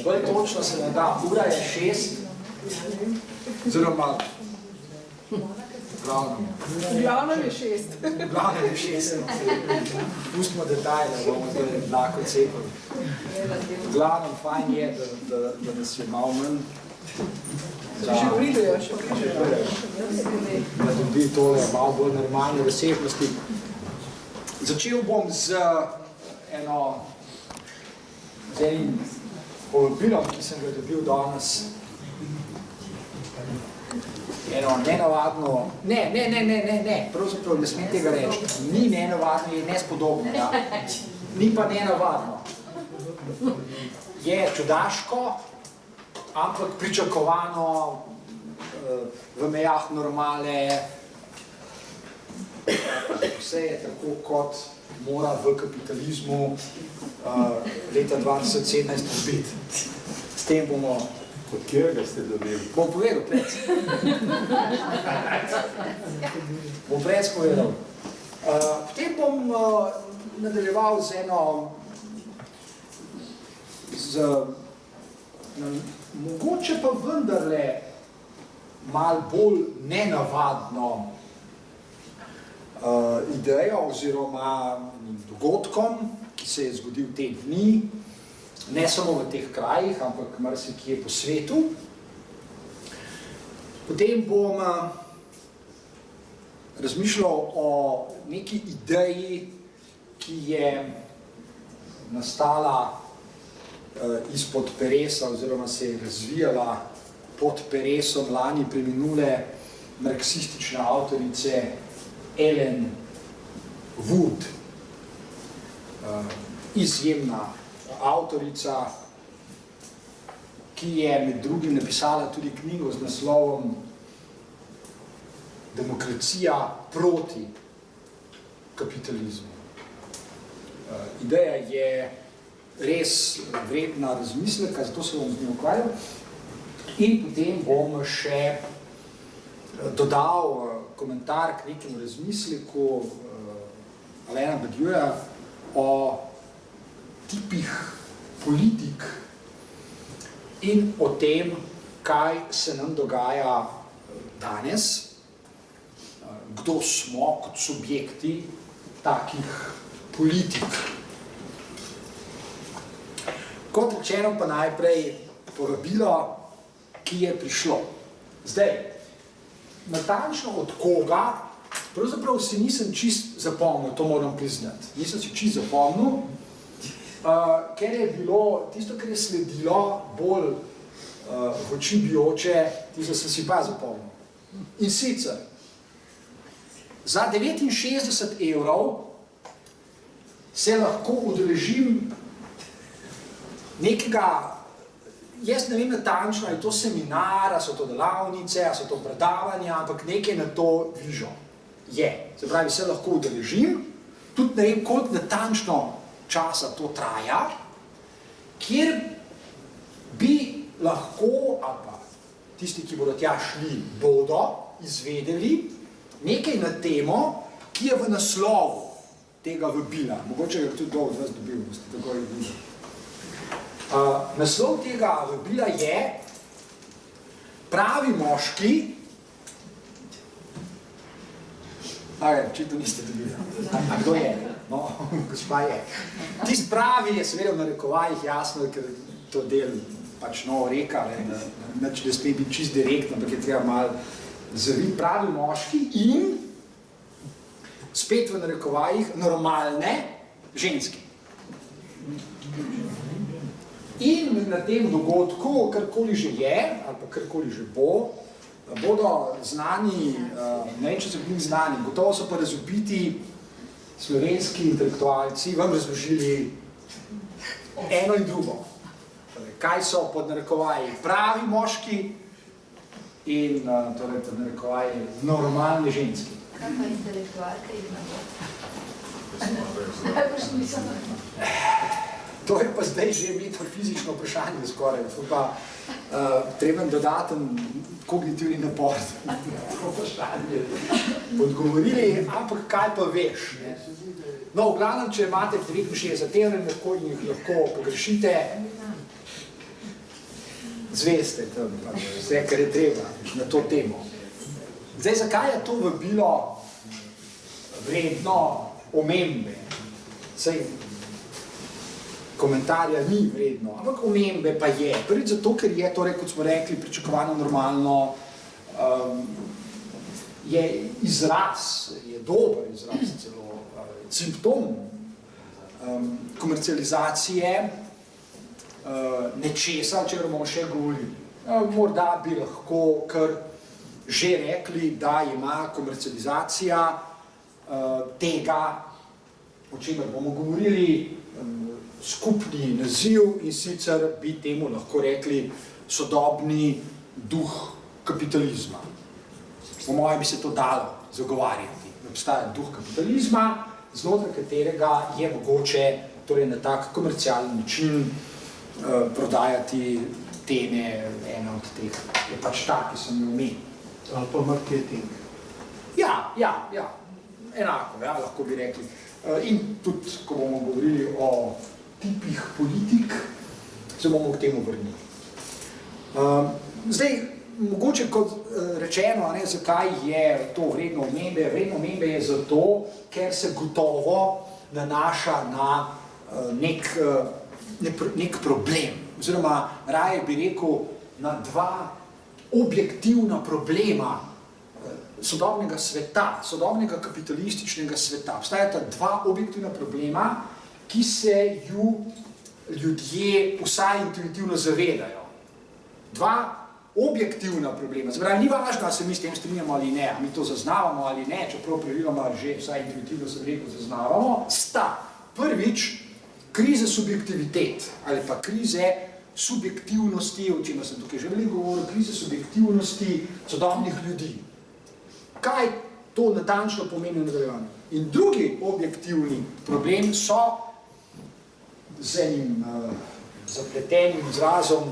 bolj točno se ne da, ura je 6, oziroma Glavnem je 6. Glavnem je 6. Pustimo detajle, bomo zdaj lahko cepili. Glavnem, fajn je, da nas je malo manj. Še pridejo, še pridejo. Da dobi tole malo bolj normalne razsežnosti. Začel bom z enim povabilom, ki sem ga dobil danes. Eno nenavadno, ne, pravzaprav ne smem tega reči, ni nenavadno, je nespodobno, ja. Ni pa nenavadno. Je čudaško, ampak pričakovano, v mejah normale, vse je tako, kot mora v kapitalizmu leta 2017 biti. S tem bomo... Od kjerega ste dobili? Bom povedal, prec. Bom prec povedal. Potem bom nadaljeval z mogoče pa vendarle malo bolj nenavadno idejo oziroma dogodkom, ki se je zgodil te dni, ne samo v teh krajih, ampak marsikje po svetu. Potem bom razmišljal o neki ideji, ki je nastala izpod peresa oziroma se je razvijala pod peresom lani preminule marksistične avtorice Ellen Wood. Izjemna avtorica, ki je med drugim napisala tudi knjigo z naslovom Demokracija proti kapitalizmu. Ideja je res vredna razmisleka, zato se bom z njo ukvarjal. In potem bom še dodal komentar k nekemu razmisleku Alaina Badiouja o tipih politik in o tem, kaj se nam dogaja danes, kdo smo kot subjekti takih politik. Kot rečeno pa najprej povabilo, ki je prišlo. Zdaj, natančno od koga, pravzaprav si nisem čist zapomnil, to moram priznati. Nisem si čist zapomnil, ker je bilo tisto, kar je sledilo, bolj v oči bijoče, tisto sem si pa zapomnil. In sicer, za 69 evrov se lahko udeležim nekega, jaz ne vem natančno, je to seminar, a so to delavnice, a so to predavanja, ampak nekaj na to vižo je. Se pravi, se lahko udeležim, tudi ne vem, koliko natančno časa to traja, kjer bi lahko, ali pa tisti, ki bodo tja šli, bodo izvedeli nekaj na temo, ki je v naslovu tega vabila. Mogoče ga tudi od vas dobil, boste tako videli. Naslov tega vabila je Pravi moški, očitno niste dobili. A kdo je? No, gospa je. Tist pravi je seveda v narekovajih jasno, ker to del pač novo reka, ne sme biti čist direktno, ampak je treba malo zaviti. Pravi moški in spet v narekovajih normalne ženske. In na tem dogodku, karkoli že je, ali pa karkoli že bo, bodo znani, ne vem, če so bili znani, gotovo so pa razvpiti slovenski intelektualci vam razložili eno in drugo. Kaj so pod narekovaji pravi moški in torej pod narekovaji normalne ženske. Kaj pa intelektualka ima? To je pa zdaj že metafizično vprašanje skoraj, pa treben dodaten kognitivni napor na to vprašanje odgovorili, ampak kaj pa veš? No, v glavnem, če imate 69 evrov, lahko pogrešite zveste tam, vse, kar je treba na to temo. Zdaj, zakaj je to vabilo vredno omembe? Saj komentarja ni vredno, ampak omembe pa je. Prvič zato, ker je, torej, kot smo rekli, pričakovano normalno, je izraz, je dober izraz celo, simptom komercializacije nečesa, če bomo še govorili. Morda bi lahko kar že rekli, da ima komercializacija tega, o čemer bomo govorili, skupni naziv in sicer bi temu lahko rekli sodobni duh kapitalizma. Po mojem bi se to dalo zagovarjati. Obstaja duh kapitalizma, znotraj katerega je mogoče torej na tak komercialen način prodajati teme, ena od teh je pač ta, ki sem jo omenil. Ali pa marketing. Ja, enako, ja, lahko bi rekli. In tudi, ko bomo govorili o tipih politik, se bomo k temu vrnili. Zdaj, mogoče kot rečeno, zakaj je to vredno omembe? Vredno omembe je zato, ker se gotovo nanaša na nek problem, oziroma raje bi rekel na dva objektivna problema sodobnega sveta, sodobnega kapitalističnega sveta. Obstajata dva objektivna problema, ki se ju ljudje vsaj intuitivno zavedajo. Dva objektivna problema. Zdaj, ni važno, da se mi s tem strinjamo ali ne, mi to zaznavamo ali ne, čeprav praviloma že vsaj intuitivno se rekel zaznavamo, sta prvič krize subjektivitet ali pa krize subjektivnosti, o čemer sem tukaj že veliko govoril, krize subjektivnosti sodobnih ljudi. Kaj to natančno pomeni v nadaljevanju? In drugi objektivni problem so z enim zapletenim izrazom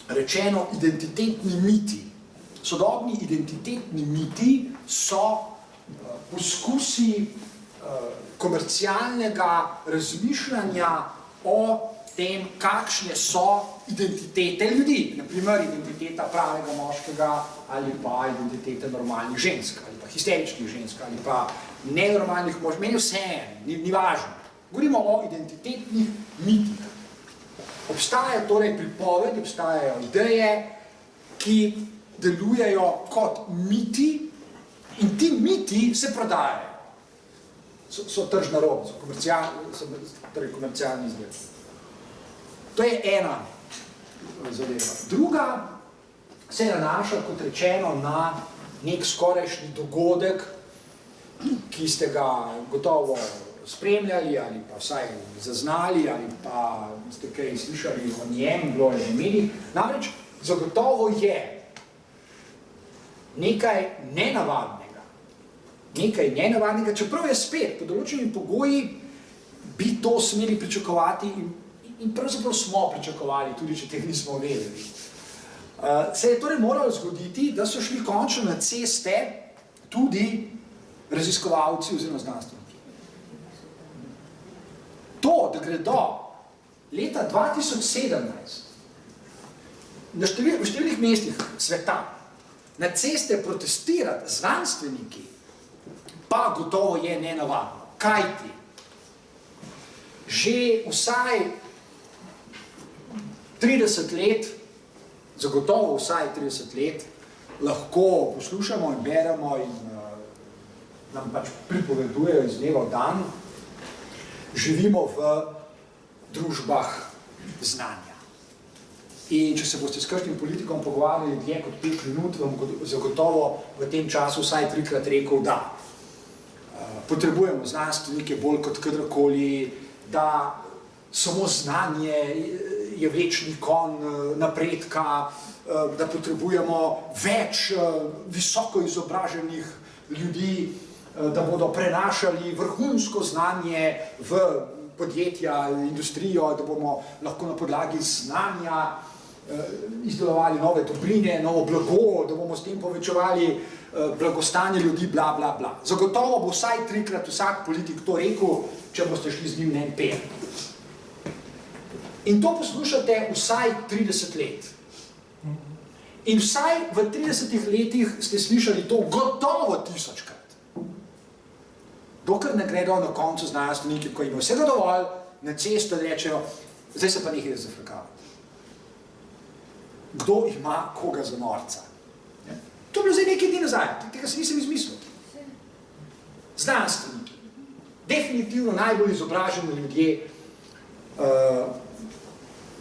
rečeno identitetni miti. Sodobni identitetni miti so poskusi komercialnega razmišljanja o tem, kakšne so identitete ljudi. Naprimer, identiteta pravega moškega ali pa identiteta normalnih žensk, ali pa histeričnih žensk, ali pa nenormalnih moških. Meni vse ni važno. Govorimo o identitetnih mitih. Obstajajo torej pripovedi, obstajajo ideje, ki delujejo kot miti in ti miti se prodajajo. So tržna roba, so komercialni izgled. To je ena zadeva. Druga se nanaša, kot rečeno, na nek skorajšnji dogodek, ki ste ga gotovo spremljali ali pa vsaj zaznali ali pa ste kaj slišali o njem, bilo je v medijih. Namreč zagotovo je nekaj nenavadnega, čeprav je spet pod določenimi pogoji bi to smeli pričakovati in pravzaprav smo pričakovali, tudi če teh nismo vedeli. Se je torej moralo zgoditi, da so šli končno na ceste tudi raziskovalci oziroma znanstveniki. To, da gredo leta 2017 v številnih mestih sveta na ceste protestirati znanstveniki, pa gotovo je nenavadno. Kajti že vsaj 30 let, zagotovo vsaj 30 let, lahko poslušamo in beremo in nam pač pripovedujejo iz dneva v dan, živimo v družbah znanja. In če se boste s kakšnim politikom pogovarjali dlje kot 5 minut, vam zagotovo v tem času vsaj 3-krat rekel, da potrebujemo znanstvenike bolj kot kadarkoli, da samo znanje je večni konj napredka, da potrebujemo več visoko izobraženih ljudi, da bodo prenašali vrhunsko znanje v podjetja, industrijo, da bomo lahko na podlagi znanja izdelovali nove dobrine, novo blago, da bomo s tem povečevali blagostanje ljudi, bla, bla, bla. Zagotovo bo vsaj 3-krat vsak politik to rekel, če boste šli z njim na en pijan. In to poslušate vsaj 30 let. In vsaj v 30 letih ste slišali to gotovo 1000-krat. Dokler ne gredo na koncu znanstveniki, ko ima vsega dovolj, na cesto rečejo, zdaj se pa nekaj zafrkavati. Kdo ima koga za norca? To je bilo zdaj nekaj dni nazaj, tega se nisem izmislil. Znanstveniki, definitivno najbolj izobraženi ljudje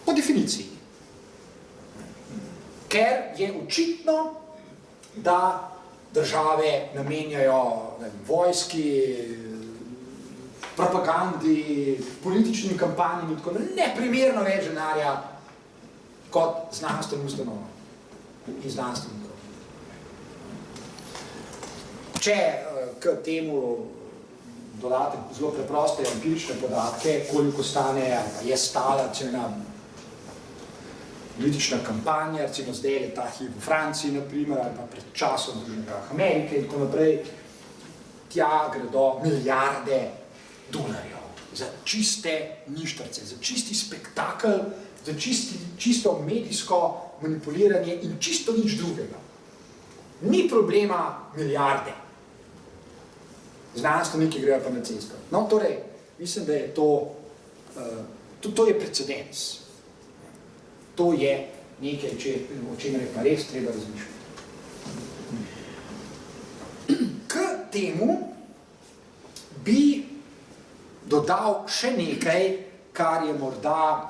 po definiciji. Ker je očitno, da države namenjajo vojski, propagandi, političnim kampanjam in tako neprimerno več denarja kot znanstvenim ustanovam in znanstvenikov. Če k temu dodate zelo preproste empirične podatke, koliko stane ali pa je stala cena politična kampanja, recimo zdaj je ta hip v Franciji, naprimer, ali pa pred časom Združenih Amerike in tako naprej, tja gredo milijarde dolarjev za čiste ništrce, za čisti spektakel, za čisto medijsko manipuliranje in čisto nič drugega. Ni problema milijarde. Znanstveniki grejo pa na cesto. No, torej, mislim, da je to je precedens. To je nekaj, o čemer je pa res treba razmišljati. K temu bi dodal še nekaj, kar je morda,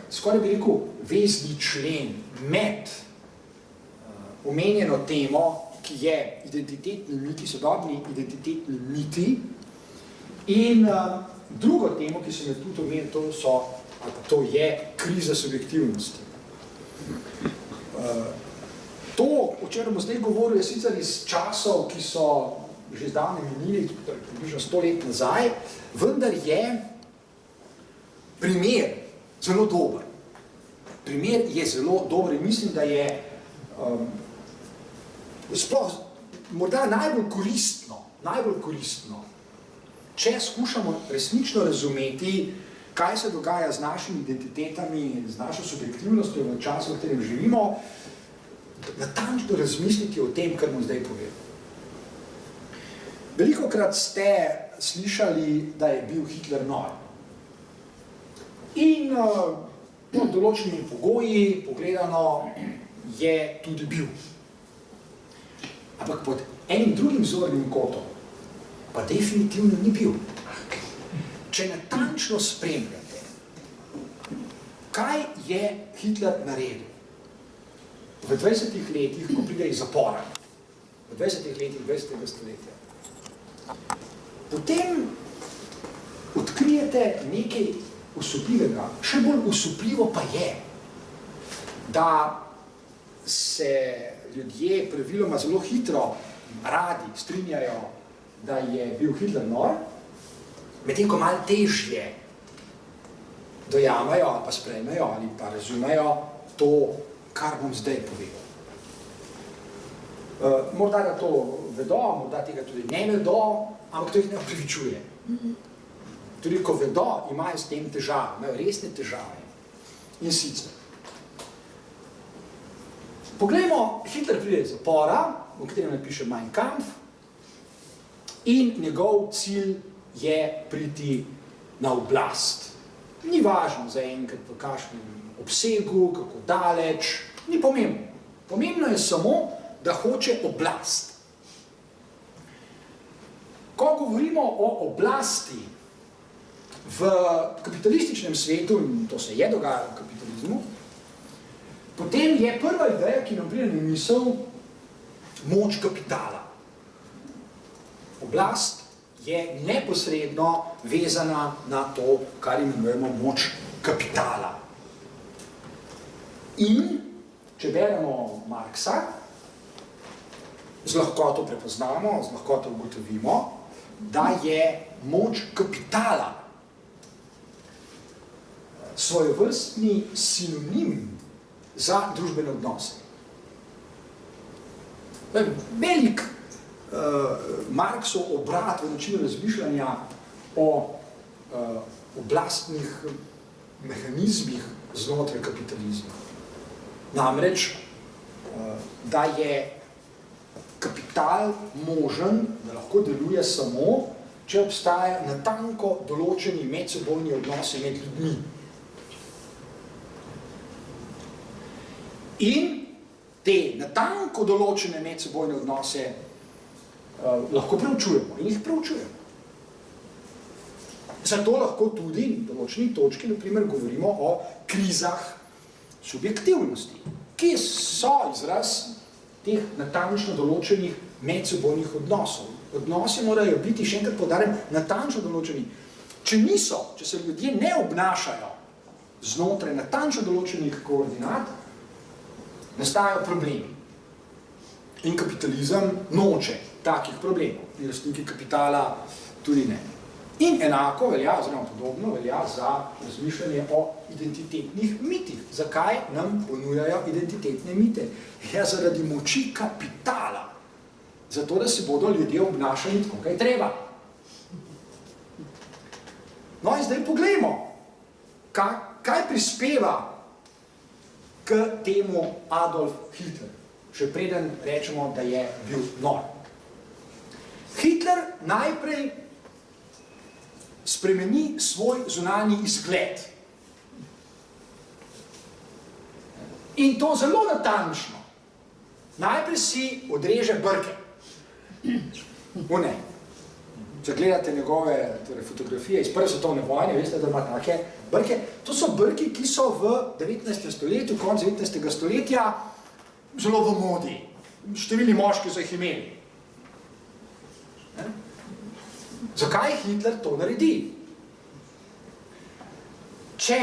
skoraj bi rekel, vezni člen med omenjeno temo, ki je identitetni miti, sodobni identitetni miti, in drugo temo, ki sem jo tudi omenil, to je kriza subjektivnosti. To, o čem bomo zdaj govorili, je sicer iz časov, ki so že zdavne minili, približno 100 let nazaj, vendar je primer zelo dober. Primer je zelo dober in mislim, da je sploh morda najbolj koristno, če skušamo resnično razumeti, kaj se dogaja z našimi identitetami, z našo subjektivnostjo v času, v katerem živimo, natančno razmisliti o tem, kar bom zdaj povedal. Velikokrat ste slišali, da je bil Hitler nor. In pod določenimi pogoji, pogledano, je tudi bil. Ampak pod enim drugim zornim kotom pa definitivno ni bil. Če natančno spremljate, kaj je Hitler naredil v 20 letih, ko pride iz zapora, v 20 letih 20. stoletja, potem odkrijete nekaj osupljivega. Še bolj osupljivo pa je, da se ljudje praviloma zelo hitro radi strinjajo, da je bil Hitler nor, medtem ko malo težje dojamajo ali pa sprejmejo ali pa razumejo to, kar bom zdaj povedal. Morda da to vedo, morda tega tudi ne vedo, ampak to jih ne opravičuje. Tudi ko vedo, imajo s tem težave, imajo resne težave. In sicer, poglejmo, Hitler pride iz zapora, v katerem napiše Mein Kampf, in njegov cilj je priti na oblast. Ni važno za enkrat v kakšnem obsegu, kako daleč, ni pomembno. Pomembno je samo, da hoče oblast. Ko govorimo o oblasti v kapitalističnem svetu, in to se je dogajalo v kapitalizmu, potem je prva ideja, ki nam pride na misel, moč kapitala. Oblast je neposredno vezana na to, kar imenujemo moč kapitala. In, če beremo Marxa, z lahkoto prepoznamo, z lahkoto ugotovimo, da je moč kapitala svojevrstni sinonim za družbene odnose. Velik Marksov obrat v načinu razmišljanja o oblastnih mehanizmih znotraj kapitalizma. Namreč, da je kapital možen, da lahko deluje samo, če obstaja natanko določeni medsebojni odnosi med ljudmi. In te natanko določene medsebojne odnose lahko preučujemo in jih preučujemo. Zato lahko tudi v določeni točki, na primer, govorimo o krizah subjektivnosti, ki so izraz teh natančno določenih medsebojnih odnosov. Odnosi morajo biti, še enkrat poudarjam, natančno določeni. Če niso, če se ljudje ne obnašajo znotraj natančno določenih koordinat, nastajajo problemi. In kapitalizem noče takih problemov. In lastniki kapitala tudi ne. In enako velja, oziroma podobno velja za razmišljanje o identitetnih mitih. Zakaj nam ponujajo identitetne mite? Ja, zaradi moči kapitala. Zato, da se bodo ljudje obnašali tako, kaj treba. No in zdaj poglejmo, kaj prispeva k temu Adolf Hitler, še preden rečemo, da je bil nor. Hitler najprej spremeni svoj zunanji izgled. In to zelo natančno. Najprej si odreže brke. Ne. Če gledate njegove fotografije iz prve svetovne vojne, veste, da ima take brke. To so brki, ki so v 19. stoletju, konec 19. stoletja, zelo v modi. Številni moški so jih imeli. Zakaj Hitler to naredi? Če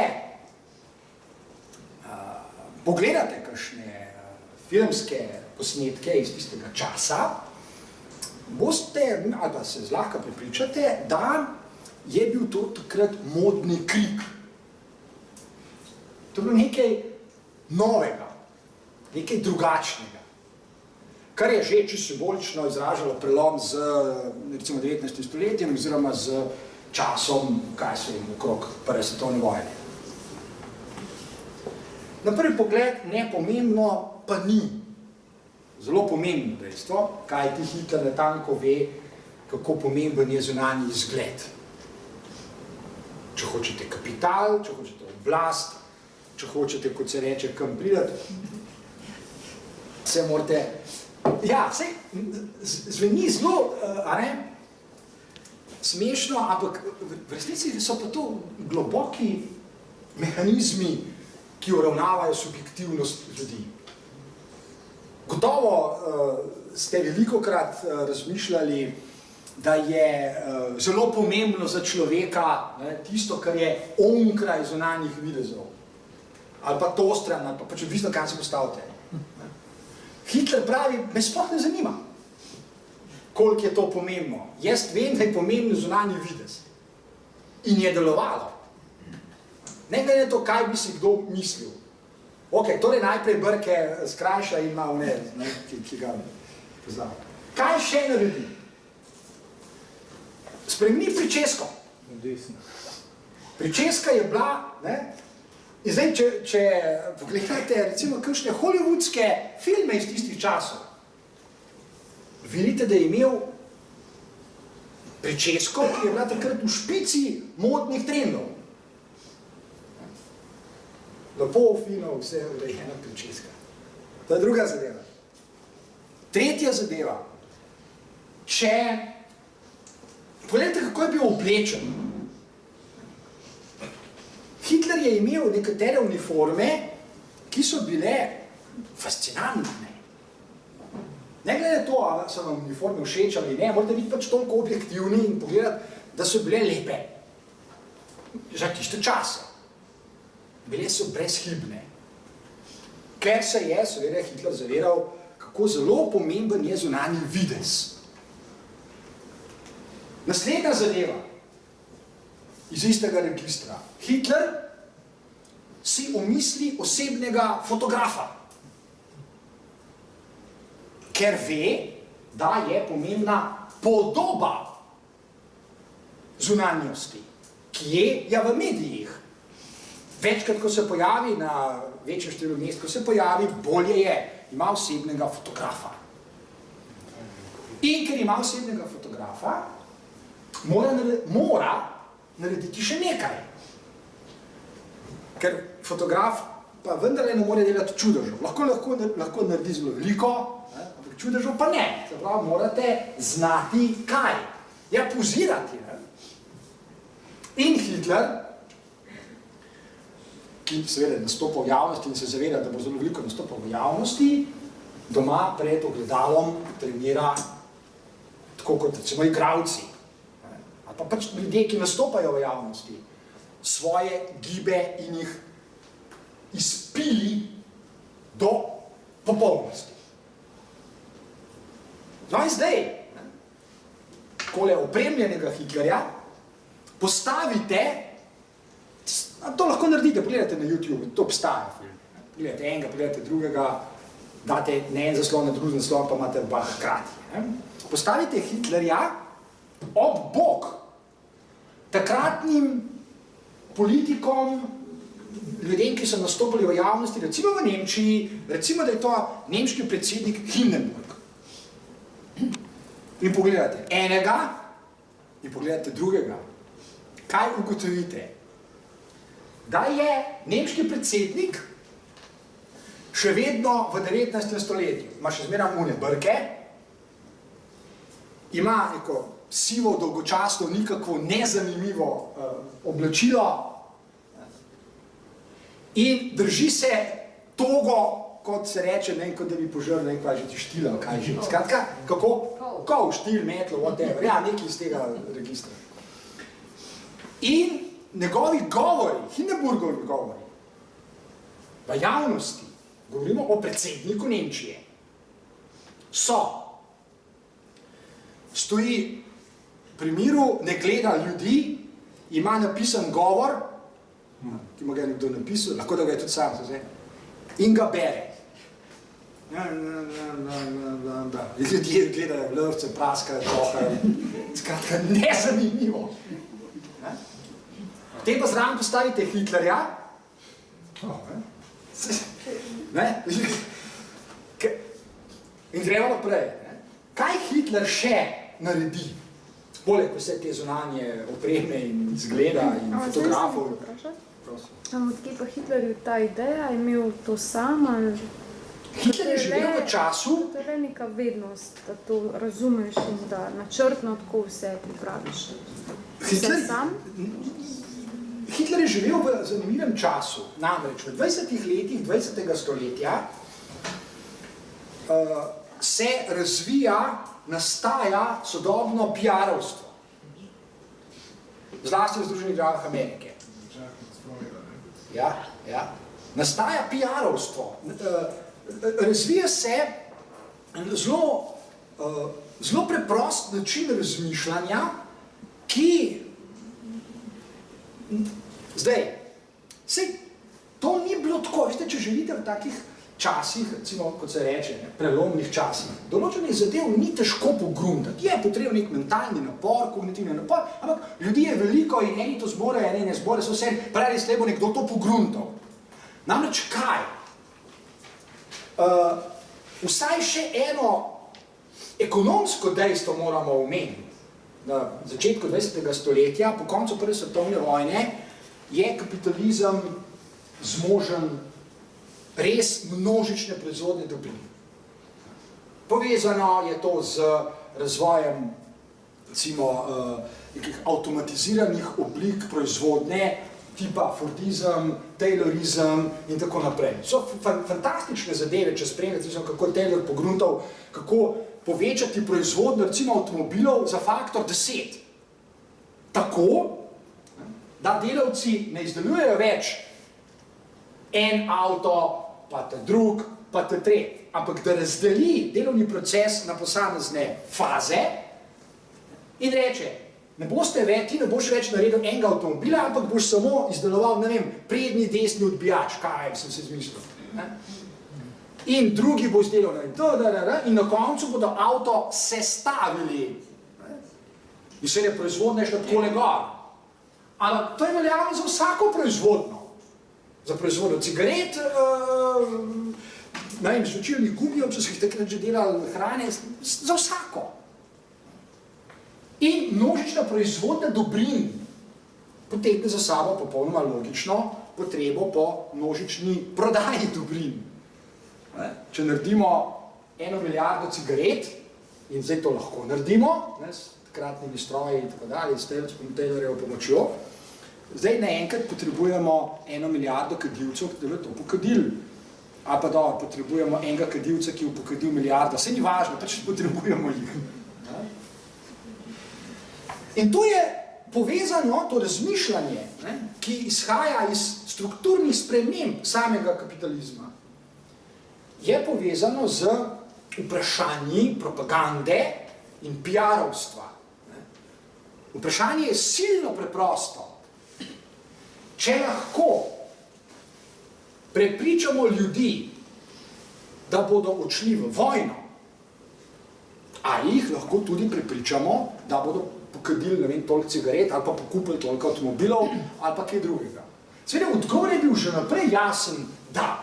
pogledate kakšne filmske posnetke iz tistega časa, boste, ali pa se zlahka prepričate, da je bil to takrat modni krik. To je bilo nekaj novega, nekaj drugačnega, kar je že čisto simbolično izražalo prelom z, recimo, 19. stoletjem oziroma z časom, kaj se je okrog prve svetovne vojne. Na prvi pogled nepomembno pa ni. Zelo pomembno dejstvo, kaj ti Hitler natanko ve, kako pomemben je zunanji izgled. Če hočete kapital, če hočete oblast, če hočete, kot se reče, kam pridati, se morate... Ja, sej, zveni zelo, smešno, ampak v resnici so pa to globoki mehanizmi, ki uravnavajo subjektivnost ljudi. Gotovo ste velikokrat razmišljali, da je zelo pomembno za človeka tisto, kar je onkraj zunanjih videzov. Ali pa to stran, ali pa pač odvisno, kam se postavite. Hitler pravi, me sploh ne zanima, koliko je to pomembno. Jaz vem, da je pomembno zunanji videz. In je delovalo. Ne glede to, kaj bi si kdo mislil. Ok, torej najprej brke skrajša in ima ki ga poznam. Kaj še naredi? Spremeni pričesko. Pričeska je bila, in zdaj, če pogledate, recimo, kakšne hollywoodske filme iz tistih časov, vidite, da je imel pričesko, ki je bila takrat v špici modnih trendov. Lepo, fino, vse urejena pričeska. To je druga zadeva. Tretja zadeva. Pogledajte, kako je bil oblečen. Hitler je imel nekatere uniforme, ki so bile fascinantne. Ne glede to, ali so vam uniforme všeč ali ne, morate biti pač toliko objektivni in pogledati, da so bile lepe. Za tiste čase. Bile so brezhibne. Ker se je, seveda, Hitler zavedal, kako zelo pomemben je zunanji videz. Naslednja zadeva iz istega registra. Hitler si omisli osebnega fotografa, ker ve, da je pomembna podoba zunanjosti. Kje? Ja, v medijih. večkrat, ko se pojavi na večjem številu mest, ko se pojavi, bolje je, ima osebnega fotografa. In ker ima osebnega fotografa, mora narediti še nekaj. Ker fotograf pa vendarle ne more delati čudežev. Lahko naredi zelo veliko, ampak čudežev pa ne. Se pravi, morate znati kaj. Ja, pozirati. Ne? In Hitler, ki seveda nastopa v javnosti in se zaveda, da bo zelo veliko nastopa v javnosti, doma pred ogledalom trenira tako kot recimo igralci. Ali pa pač ljudje, ki nastopajo v javnosti, svoje gibe in jih izpili do popolnosti. No in zdaj, takole opremljenega Hitlerja, postavite, to lahko naredite, pogledate na YouTube, to obstaja film. Pogledate enega, pogledate drugega, date na en zaslon, na drugi zaslon, pa imate oba hkrati. Postavite Hitlerja ob bok takratnim politikom, ljudem, ki so nastopili v javnosti, recimo v Nemčiji, recimo, da je to nemški predsednik Hindenburg. In pogledate enega in pogledate drugega. Kaj ugotovite? Da je nemški predsednik še vedno v 19. stoletju. Ima še zmeraj une brke, ima neko sivo, dolgočasno, nikakvo nezanimivo oblačilo in drži se togo, kot se reče, ne, kot da bi požrl, ne, kaj že ti štila, kaj že. Skratka, kako? Kol, štil, metlo, whatever. Ja, nekaj iz tega registra. In njegovi govori, Hindenburgovi govori, v javnosti, govorimo o predsedniku Nemčije, stoji pri miru, ne gleda ljudi, ima napisan govor, ki mu ga je nekdo napisal, lahko da ga je tudi sam, in ga bere. Ljudje gledajo vlvce, praskajo, tohajo, skratka, nezanimivo. Potem pa zraven postavite Hitlerja, in gremo naprej. Kaj Hitler še naredi? Poleg vse te zunanje opreme in izgleda in fotografov. Odkje pa Hitlerju ta ideja, je imel to sam? Hitler je živel v času... To je le neka vednost, da to razumeš in da načrtno tako vse pripraviš. Vse sam? Hitler je živel v zanimivem času, namreč v 20. letih 20. stoletja se razvija, nastaja sodobno PR-ovstvo. Zlasti v Združenih državah Amerike. Ja. Nastaja PR-ovstvo. Razvija se zelo preprost način razmišljanja, ki zdaj, to ni bilo tako, veste, če želite v takih časih, recimo, kot se reče, prelomnih časih, določenih zadev ni težko pogruntati. Je potrebno nek mentalni napor, kognitivni napor, ampak ljudi je veliko in eni to zborejo, eni ne zborejo, so vse, pravi slej bo nekdo to pogruntal. Namreč kaj? Vsaj še eno ekonomsko dejstvo moramo omeniti. Na začetku 20. stoletja, po koncu prve svetovne vojne, je kapitalizem zmožen res množične proizvodne dobrine. Povezano je to z razvojem, recimo, nekih avtomatiziranih oblik proizvodne, tipa Fordizem, Taylorizem in tako naprej. So fantastične zadeve, če spremljate, kako Taylor pogruntal, kako povečati proizvodnjo, recimo, avtomobilov za faktor 10. Tako, da delavci ne izdelujejo več en avto, pa te drug, pa te tret, ampak da razdeli delovni proces na posamezne faze in reče, ti ne boš več naredil enega avtomobila, ampak boš samo izdeloval, ne vem, prednji desni odbijač, kaj sem se izmislil. In drugi bo izdelal, in na koncu bodo avto sestavili. In seveda proizvodnja je šla takole gor. Ampak to je veljavno za vsako proizvodno. za proizvodnjo cigaret, ne vem, žvečilnih gumijev, če so jih takrat že delali hrane, za vsako. In množična proizvodnja dobrin potegne za sabo popolnoma logično potrebo po množični prodaji dobrin. Če naredimo 1 milijardo cigaret, in zdaj to lahko naredimo, s takratnimi stroji in tako dalje, s Taylorjevo pomočjo, zdaj naenkrat potrebujemo 1 milijardo kadilcev, da bi to pokadili. Ali pa dobro, potrebujemo enega kadilca, ki bo pokadil milijardo, vse ni važno, pač potrebujemo jih. In to je povezano, to razmišljanje, ki izhaja iz strukturnih sprememb samega kapitalizma, je povezano z vprašanji propagande in PR-ovstva. Vprašanje je silno preprosto. Če lahko prepričamo ljudi, da bodo odšli v vojno, ali jih lahko tudi prepričamo, da bodo pokadili, ne vem, toliko cigaret, ali pa pokupili toliko avtomobilov, ali pa kaj drugega. Seveda, odgovor je bil že naprej jasen, da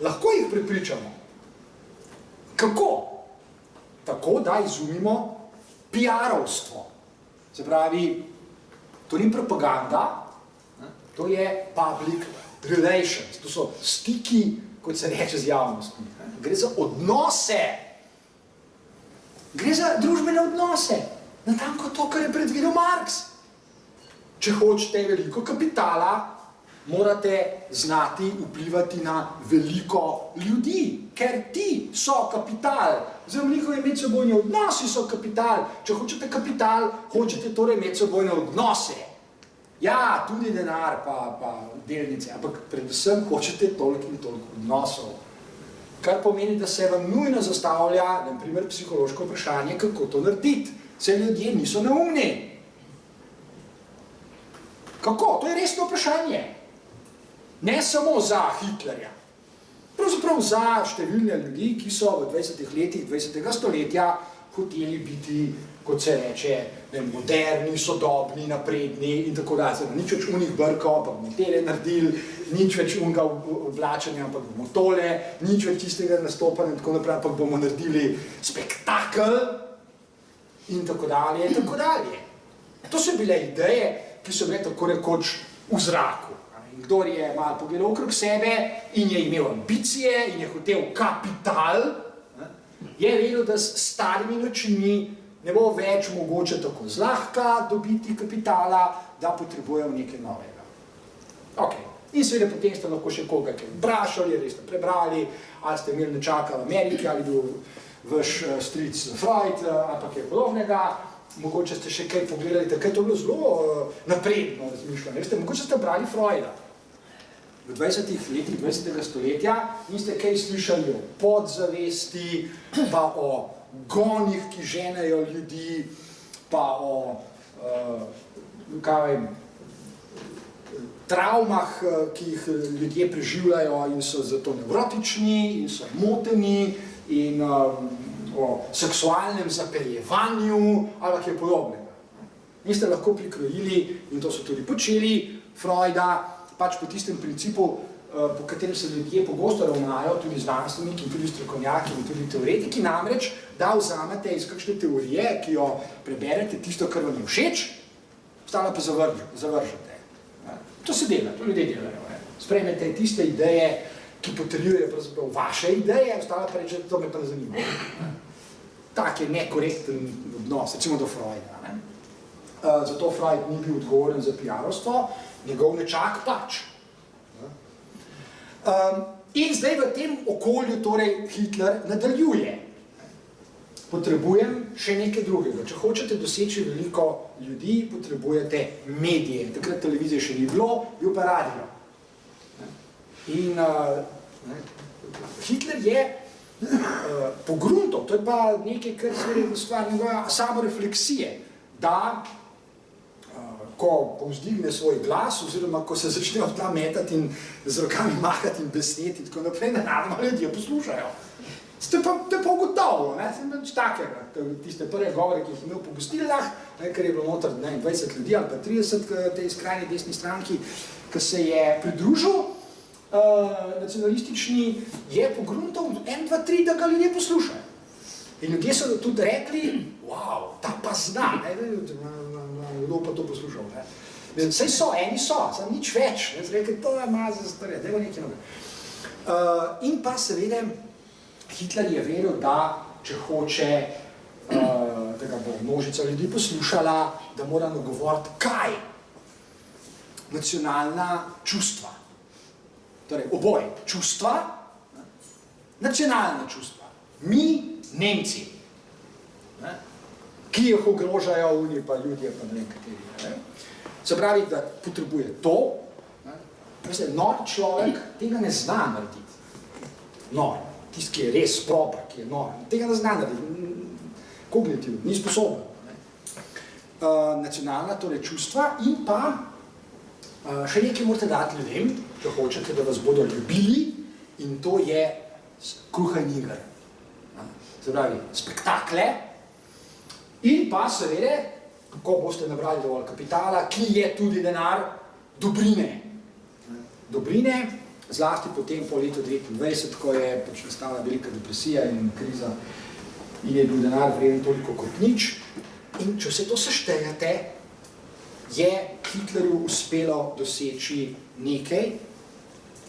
lahko jih prepričamo. Kako? Tako, da izumimo PR-ovstvo. Se pravi, to ni propaganda, to je public relations, to so stiki, kot se reče, z javnostmi. Gre za odnose. Gre za družbene odnose. Natanko to, kar je predvidel Marx. Če hočete veliko kapitala, morate znati vplivati na veliko ljudi, ker ti so kapital. Zdaj, njihovi medsebojni odnosi so kapital. Če hočete kapital, hočete torej medsebojne odnose. Ja, tudi denar, pa delnice, ampak predvsem hočete toliko in toliko odnosov. Kar pomeni, da se vam nujno zastavlja, na primer, psihološko vprašanje, kako to narediti. Vse ljudje niso neumni. Kako? To je resno vprašanje. Ne samo za Hitlerja. Pravzaprav za številne ljudi, ki so v 20. letih 20. stoletja hoteli biti, kot se reče, moderni, sodobni, napredni in tako dalje. Nič več unih brkov, pa bomo tele naredili, nič več unega oblačenja, pa bomo tole, nič več tistega nastopanja in tako naprej, pa bomo naredili spektakel in tako dalje in tako dalje. To so bile ideje, ki so bile tako rekoč v zraku. Kdor je malo pogledal okrog sebe in je imel ambicije in je hotel kapital, je vedel, da s starimi načini ne bo več mogoče tako zlahka dobiti kapitala, da potrebujejo nekaj novega. Ok. In seveda potem ste lahko še koga kaj vprašali, ali ste prebrali, ali ste imeli nečaka v Ameriki, ali bil vaš stric Freud, ali pa kaj podobnega. Mogoče ste še kaj pogledali, takrat to je bilo zelo napredno razmišljanje. Veste, mogoče ste brali Freuda. V 20. letih 20. stoletja niste kaj slišali o podzavesti, pa o gonih, ki ženejo ljudi, pa o travmah, ki jih ljudje preživljajo in so zato nevrotični in so moteni in o seksualnem zapeljevanju ali kaj podobnega. Niste lahko prikrojili, in to so tudi počeli, Freuda, pač po tistem principu, po katerem se ljudje pogosto ravnajo, tudi znanstveniki, tudi strokovnjaki in tudi teoretiki, namreč, da vzamete iz kakšne teorije, ki jo preberete tisto, kar vam je všeč, ostalo pa zavržete. To se dela, to ljudje delajo. Sprejmete tiste ideje, ki potrjujejo pravzaprav vaše ideje, ostalo pa reče, to me pa ne zanima. Tak je nekorekten odnos, recimo do Freuda. Zato Freud ni bil odgovoren za PR-ovstvo, njegov nečak pač. In zdaj v tem okolju torej Hitler nadaljuje. Potrebujem še nekaj drugega. Če hočete doseči veliko ljudi, potrebujete medije. Takrat televizije še ni bilo, bil pa radio. In Hitler je pogruntal, to je pa nekaj, kar je stvar njegove samorefleksije, da ko povzdigne svoj glas, oziroma ko se začne od tla metati in z rokami mahati in besneti, tako naprej, nenadoma ljudje poslušajo. To je pa ugotovilo, nič takega. Tiste prve govore, ki jih imel po gostiljah, ker je bilo noter 20 ljudi ali pa 30 tej skrajni desni stranki, ki se je pridružil, nacionalistični, je pogruntal 1, 2, 3, da ga ljudje poslušajo. In ljudje so tudi rekli, wow, ta pa zna, kdo pa to poslušal. Saj so, eni so, sam nič več. Rekli, to je maza za stare, dajmo nekaj novega. In pa seveda Hitler je veril, da če hoče, da ga bo množica ljudi poslušala, da mora nagovoriti kaj? Nacionalna čustva. Torej, oboje. Čustva, nacionalna čustva. Mi, Nemci, ki jih ogrožajo oni pa ljudje, pa ne vem kateri. Se pravi, da potrebuje to. Nor človek tega ne zna narediti. Nor. Tisti, ki je res proper, ki je nor. Tega ne zna narediti. Kognitiv, ni sposoben. Nacionalna, torej čustva in pa še nekaj morate dati ljudem, če hočete, da vas bodo ljubili, in to je kruha in iger. Se pravi, spektakle in pa seveda, ko boste nabrali dovolj kapitala, ki je tudi denar, dobrine. Dobrine, zlasti potem po letu 1929, ko je pač nastala velika depresija in kriza in je bil denar vreden toliko kot nič. In če vse to seštejete, je Hitlerju uspelo doseči nekaj,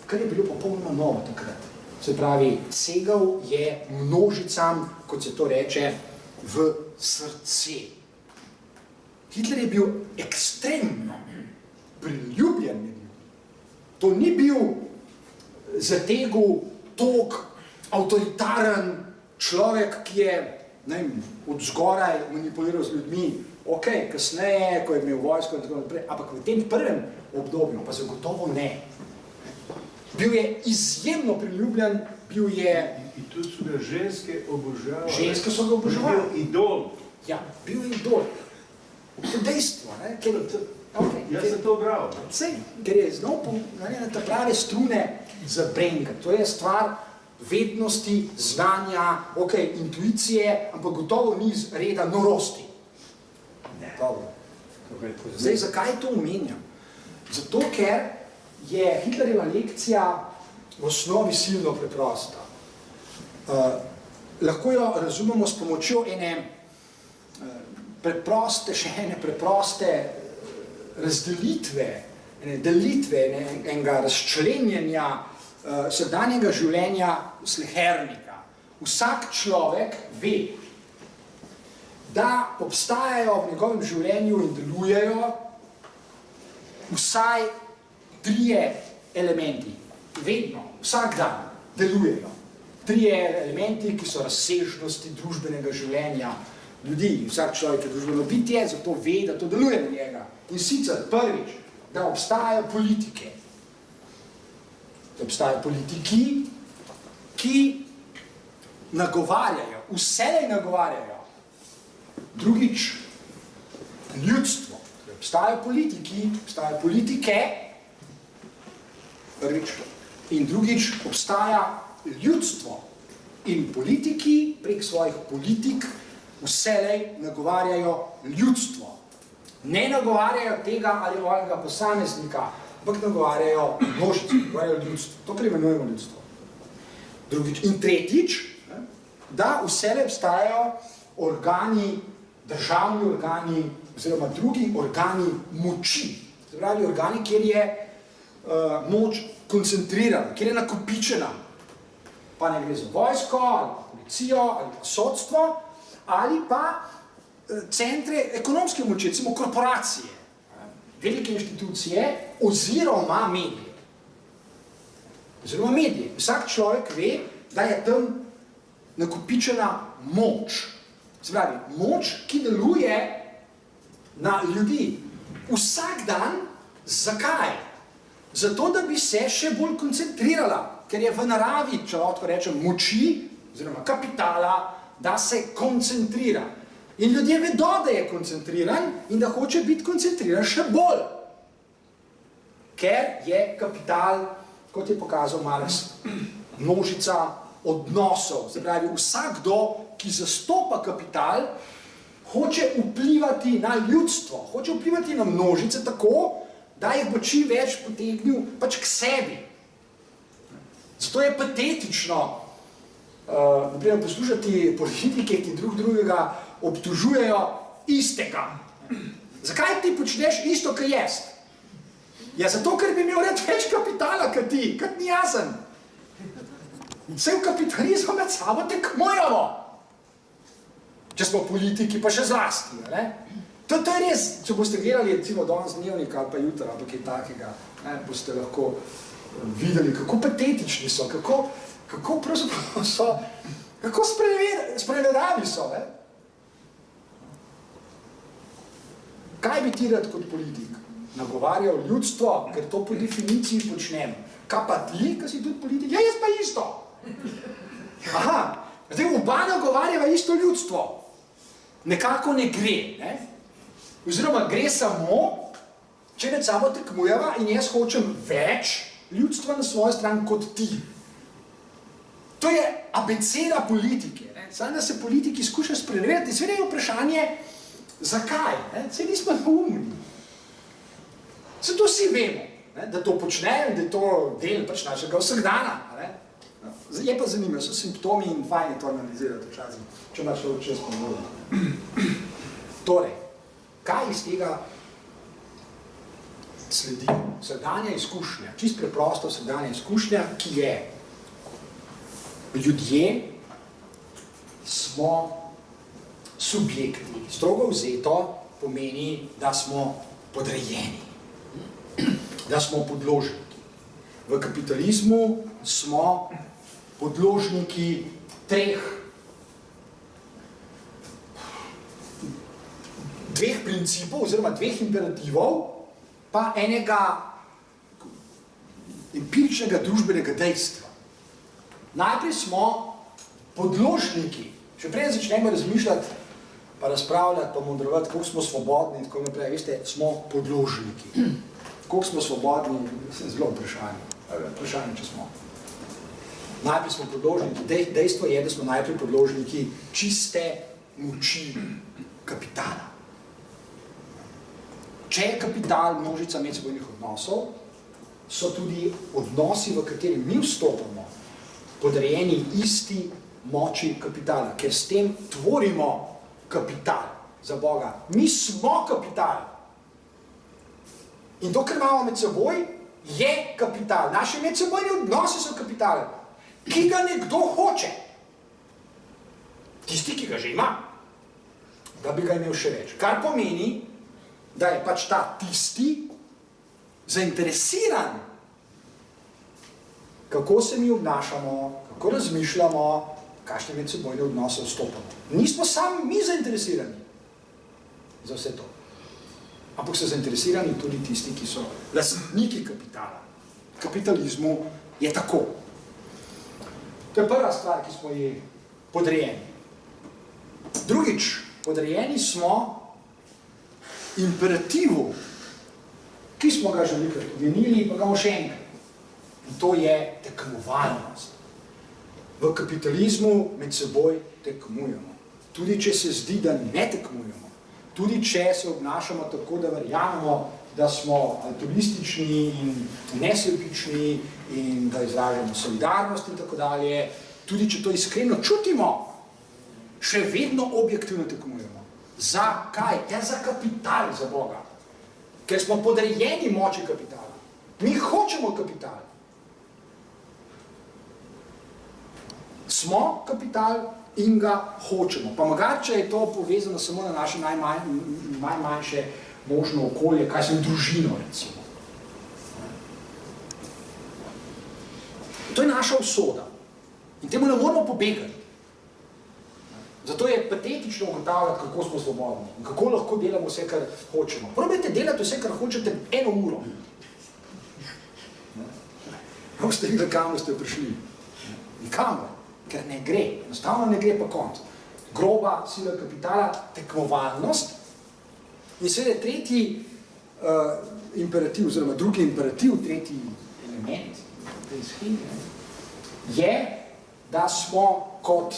kar je bilo popolnoma novo takrat. Se pravi, segal je množicam, kot se to reče, v srce. Hitler je bil ekstremno priljubljen. To ni bil zategel tok, avtoritaren človek, ki je od zgoraj manipuliral z ljudmi. Ok, kasneje, ko je imel vojsko in tako naprej, ampak v tem prvem obdobju pa zagotovo ne. Bil je izjemno priljubljen, bil je... In tudi so ga ženske obožavali. Ženske so ga obožavali. Bil idol. Ja, bil je idol. To je dejstvo, ne? Jaz sem to bral. Sej, ker je znal na te prave strune zabrenkat. To je stvar vednosti, znanja, ok, intuicije, ampak gotovo ni iz reda norosti. Zdaj, zakaj to omenjam? Zato, ker je Hitlerjeva lekcija v osnovi silno preprosta. Lahko jo razumemo s pomočjo ene preproste razdelitve, ene delitve, enega razčlenjenja vsakdanjega življenja slehernika. Vsak človek ve, da obstajajo v njegovem življenju in delujejo vsaj 3 elementi. Vedno, vsak dan delujejo. 3 elementi, ki so razsežnosti družbenega življenja ljudi. Vsak človek je družbeno bitje, zato ve, da to deluje na njega. In sicer prvič, da obstajajo politike. Da obstajajo politiki, ki nagovarjajo, vselej nagovarjajo. Drugič, ljudstvo. Obstajajo politiki, obstajajo politike, prvič. In drugič, obstaja ljudstvo. In politiki prek svojih politik vselej nagovarjajo ljudstvo. Ne nagovarjajo tega ali onega posameznika, ampak nagovarjajo množico, nagovarjajo ljudstvo. To preimenujemo ljudstvo. Drugič. In tretjič, da vselej obstajajo organi, državni organi oziroma drugi organi moči. Se pravi, organi, kjer je moč koncentrirana, kjer je nakopičena. Pa ne gre za vojsko, ali pa policijo, ali pa sodstvo, ali pa centre ekonomske moči, recimo korporacije, velike inštitucije oziroma medije. Oziroma medije. Vsak človek ve, da je tam nakopičena moč. Se pravi, moč, ki deluje na ljudi. Vsak dan, zakaj? Zato, da bi se še bolj koncentrirala, ker je v naravi, če lahko rečem, moči, oziroma kapitala, da se koncentrira. In ljudje vedo, da je koncentriran in da hoče biti koncentriran še bolj. Ker je kapital, kot je pokazal Marx, množica odnosov. Se pravi, vsakdo, ki zastopa kapital, hoče vplivati na ljudstvo, hoče vplivati na množice tako, da jih bo čim več potegnil pač k sebi. Zato je patetično, naprimer, poslušati politike, ki drugega obtožujejo istega. Zakaj ti počneš isto, kot jaz? Ja, zato, ker bi imel rad več kapitala, kot ti, kot ni jasen. Vse v kapitalizmu med sabo tekmujemo. Če smo politiki, pa še zlasti. Ne? To je res, če boste gledali, recimo, danes dnevnik ali pa jutra, ali kaj takega, ne, boste lahko videli, kako patetični so, kako pravzaprav so, kako sprenevedani so. Ne? Kaj bi ti rad kot politik? Nagovarjal ljudstvo, ker to po definiciji počnem. Kaj pa ti, ki si tudi politik? Ja, jaz pa isto. Aha, zdaj oba nagovarjava isto ljudstvo. Nekako ne gre. Ne? Oziroma gre samo, če med sabo tekmujeva in jaz hočem več ljudstva na svojo stran kot ti. To je abeceda politike. Samo da se politiki skuša sprenevedati. Seveda je vprašanje, zakaj? Saj nismo neumni. Zato vsi vemo, ne, da to počnejo in da je to del pač našega vsakdana. Ne. Je pa zanimivo, so simptomi in fajn je to analizirati včasih, če imaš še čez pomožno. Torej, kaj iz tega sledi? Vsakdanja izkušnja, čisto preprosto vsakdanja izkušnja, ki je ljudje smo subjekti. Strogo vzeto pomeni, da smo podrejeni, da smo podložniki. V kapitalizmu smo podložniki dveh principov oziroma dveh imperativov, pa enega empiričnega družbenega dejstva. Najprej smo podložniki, še prej začnemo razmišljati, pa razpravljati, pa modrovati, koliko smo svobodni in tako naprej, veste, smo podložniki. Koliko smo svobodni, mislim, zelo vprašanje, če smo. Najprej smo podložniki, dejstvo je, da smo najprej podložniki čiste moči kapitala. Če je kapital množica medsebojnih odnosov, so tudi odnosi, v kateri mi vstopamo, podrejeni isti moči kapitala, ker s tem tvorimo kapital za Boga. Mi smo kapital. In to, kar imamo med seboj, je kapital. Naši medsebojni odnosi so kapital, ki ga nekdo hoče. Tisti, ki ga že ima, da bi ga imel še več. Kar pomeni, da je pač ta tisti zainteresiran, kako se mi obnašamo, kako razmišljamo, kakšne medsebojne odnose vstopamo. Nismo sami mi zainteresirani za vse to. Ampak so zainteresirani tudi tisti, ki so lastniki kapitala. V kapitalizmu je tako. To je prva stvar, ki smo ji podrejeni. Drugič, podrejeni smo imperativu, ki smo ga že nekaj omenili, pa ga bomo še enkrat. In to je tekmovalnost. V kapitalizmu med seboj tekmujemo. Tudi če se zdi, da ne tekmujemo. Tudi če se obnašamo tako, da verjamemo, da smo altruistični in nesebični in da izražamo solidarnost in tako dalje, tudi če to iskreno čutimo, še vedno objektivno tekmujemo. Za kaj? Ja, za kapital, za Boga. Ker smo podrejeni moči kapitala. Mi hočemo kapital. Smo kapital in ga hočemo. Pa mogoče je to povezano samo na naše najmanjše možno okolje, kaj sem družino, recimo. To je naša usoda. In temu ne moramo pobegati. Zato je patetično ugotavljati, kako smo svobodni in kako lahko delamo vse, kar hočemo. Probajte delati vse, kar hočete 1 uro. Ne boste videli, kam ste prišli. Nikamor. Ker ne gre, enostavno ne gre pa konc. Groba sila kapitala, tekmovalnost in seveda tretji imperativ, oziroma drugi imperativ, tretji element te scheme, je, da smo kot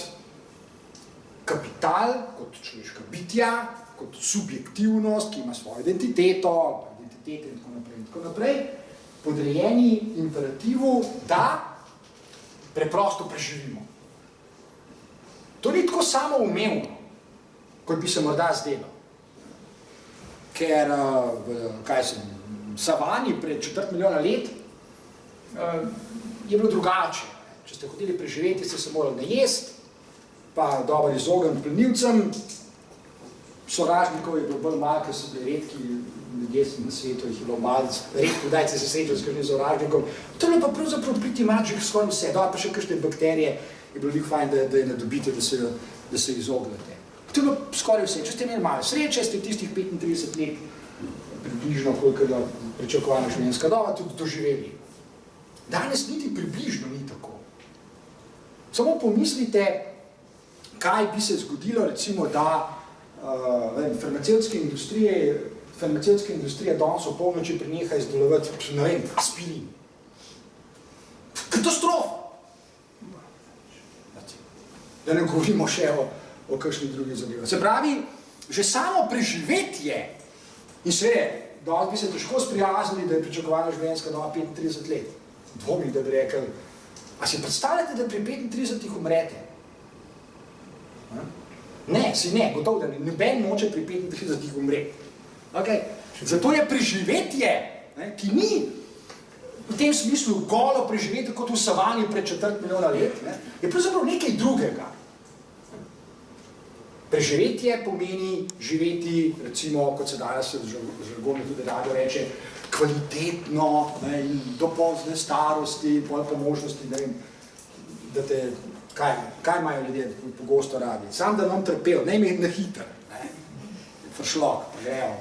kapital, kot človeška bitja, kot subjektivnost, ki ima svojo identiteto, identitete in tako naprej, podrejeni imperativu, da preprosto preživimo. To ni tako samoumevno, kot bi se morda zdelo. Ker, v savani pred 4 milijona let je bilo drugače. Če ste hoteli preživeti, ste se morali najesti, pa dobro izogniti plenilcem. Sovražnikov je bilo bolj malo, ker so bili redki ljudje na svetu, jih je bilo malo, redko kdaj se srečal s kakšnim sovražnikom. To je bilo pa pravzaprav priti mačih skoraj vse, dobro pa še kakšne bakterije, je bilo njih fajn, da je ne dobite, da se izognete. To je bilo skoraj vse. Če ste imeli malo sreče, ste tistih 35 let, približno koliko je pričakovana življenjska doba, tudi doživeli. Danes niti približno ni tako. Samo pomislite, kaj bi se zgodilo, recimo, da farmacevtske industrije danes v polnoči preneha izdelovati, ne vem, aspirin. Katastrofa! Da ne govorimo še o kakšnih drugih zadevah. Se pravi, že samo preživetje in seveda, danes bi se težko sprijaznili, da je pričakovana življenjska doba 35 let. Dvomim, da bi rekel, a si predstavljate, da pri 35 umrete? Ne, si ne, gotovo, da noben noče pri 35 umreti. Okay. Zato je preživetje, ki ni v tem smislu golo preživetje kot v savani pred 4 milijona let, je pravzaprav nekaj drugega. Preživetje pomeni živeti, recimo, kot se danes žargonno tudi rado reče, kvalitetno in do pozne starosti, pol po možnosti, ne vem, da te, kaj imajo ljudje pogosto radi? Sam da nam trpel, ne ime na hitro, fršlok, grejo,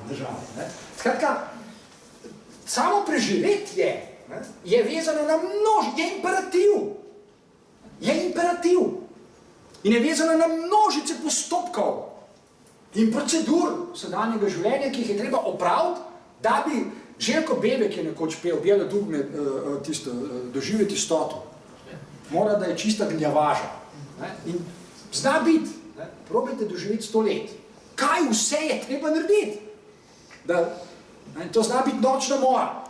državo. Skratka, samo preživetje je vezano na je imperativ. Je imperativ. In je vezano na množice postopkov in procedur sedanjega življenja, ki jih je treba opraviti, da bi Željko Bebek je nekoč pel, Bijelo dugme, tisto, doživeti stoto. Mora, da je čista gnjavaža. In zna biti, probajte doživeti 100 let. Kaj vse je treba narediti? To zna biti nočna mora.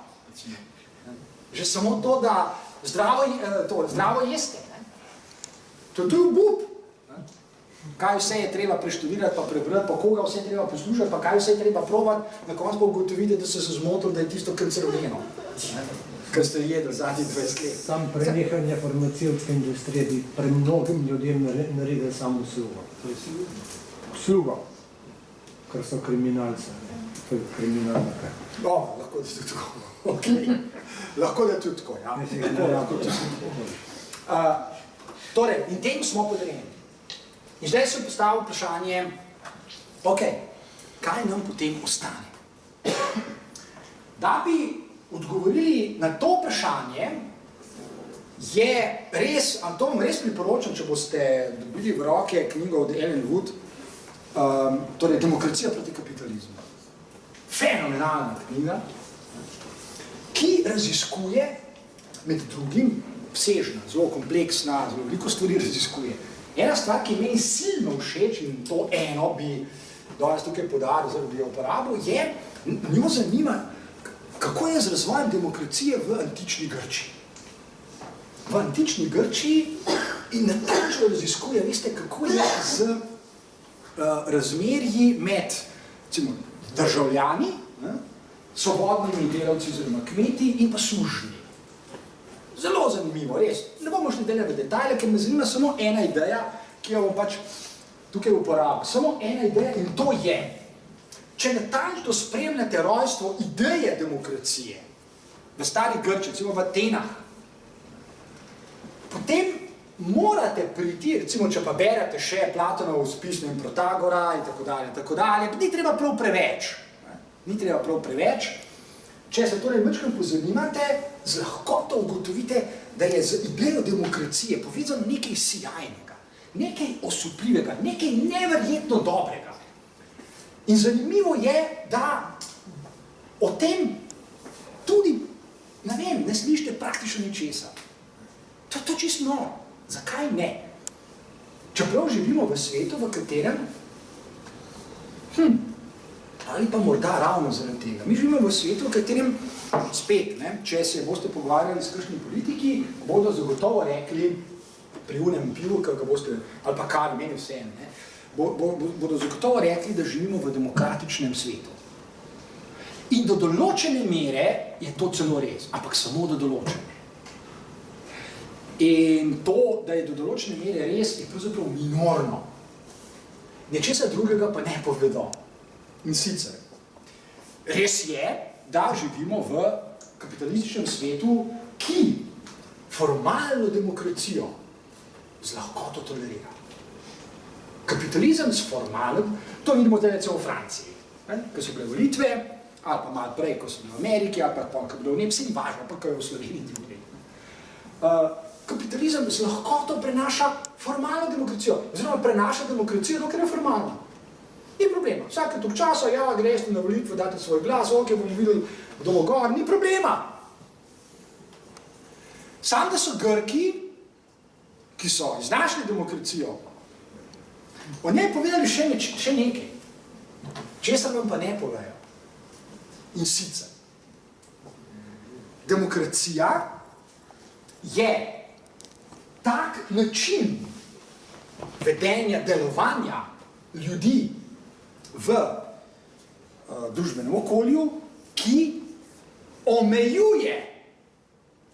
Že samo to, da zdravo jeste. To je obup. Kaj vse je treba preštudirati, pa prebrati, pa koga vse je treba poslušati, pa kaj vse je treba probati, na koncu pa ugotovite, da se zmotili, da je tisto kancerogeno, kar ste jedli zadnjih 20 let. Sam prenehanje farmacevtske industrije bi pre mnogim ljudem naredil samo uslugo. Uslugo, ker so kriminalce. To je kriminalna kaj. Lahko da tudi tako. Okay. Lahko da tudi tako, ja. Torej, in tem smo podarjeni. In zdaj se postavlja vprašanje, kaj nam potem ostane? Da bi odgovorili na to vprašanje, je res, to vam res priporočam, če boste dobili v roke knjigo od Ellen Wood, torej Demokracija proti kapitalizmu. Fenomenalna knjiga, ki raziskuje med drugim, obsežna, zelo kompleksna, zelo veliko stvari raziskuje. Ena stvar, ki je meni silno všeč in to eno bi danes tukaj podaril, zdaj bi jo uporabil, je, njo zanima, kako je z razvojem demokracije v antični Grčiji. V antični Grčiji in natančno raziskuje, veste, kako je z razmerji med državljani, svobodnimi delavci oziroma kmeti in pa služni. Zelo zanimivo, res. Ne bomo šli delati v detajle, ker me zanima samo ena ideja, ki jo bom pač tukaj uporabil. Samo ena ideja in to je, če natančno spremljate rojstvo ideje demokracije v stari Grčiji, recimo v Atenah, potem morate priti, recimo, če pa berete še Platonov Spisno in Protagora in tako dalje, ni treba prav preveč. Ni treba prav preveč. Če se torej majčkeno pozanimate, z lahkoto ugotovite, da je z idejo demokracije povezano nekaj sijajnega, nekaj osupljivega, nekaj neverjetno dobrega. In zanimivo je, da o tem tudi, ne slišite praktično ničesar. To je čisto noro. Zakaj ne? Čeprav živimo v svetu, v katerem Ali pa morda ravno zaradi tega. Mi živimo v svetu, v katerem spet, ne, če se boste pogovarjali s kakšni politiki, bodo zagotovo rekli pri unem pivu, kako boste, ali pa kavi, meni vseeno, ne, bodo zagotovo rekli, da živimo v demokratičnem svetu. In do določene mere je to celo res, ampak samo do določene. In to, da je do določene mere res, je pravzaprav minorno. Nečesa drugega pa ne povedo. In sicer, res je, da živimo v kapitalističnem svetu, ki formalno demokracijo z lahkoto tolerira. Kapitalizem s formalno, to vidimo zdaj recimo v Franciji, ko so bile volitve, ali pa malo prej, ko so bile v Ameriki, ali pa ko je bilo v Nemčiji, ni važno, pa ko je v Sloveniji tudi. Kapitalizem z lahkoto prenaša formalno demokracijo, oziroma prenaša demokracijo, dokler je formalno. Ni problema. Vsake tok časa, ja, greste na volitve, date svoj glas, ok, bomo videli, kdo bo gor, ni problema. Sam, da so Grki, ki so iznašli demokracijo, o njej povedali še nekaj, česar vam pa ne povejo. In sicer, demokracija je tak način vedenja, delovanja ljudi v družbenem okolju, ki omejuje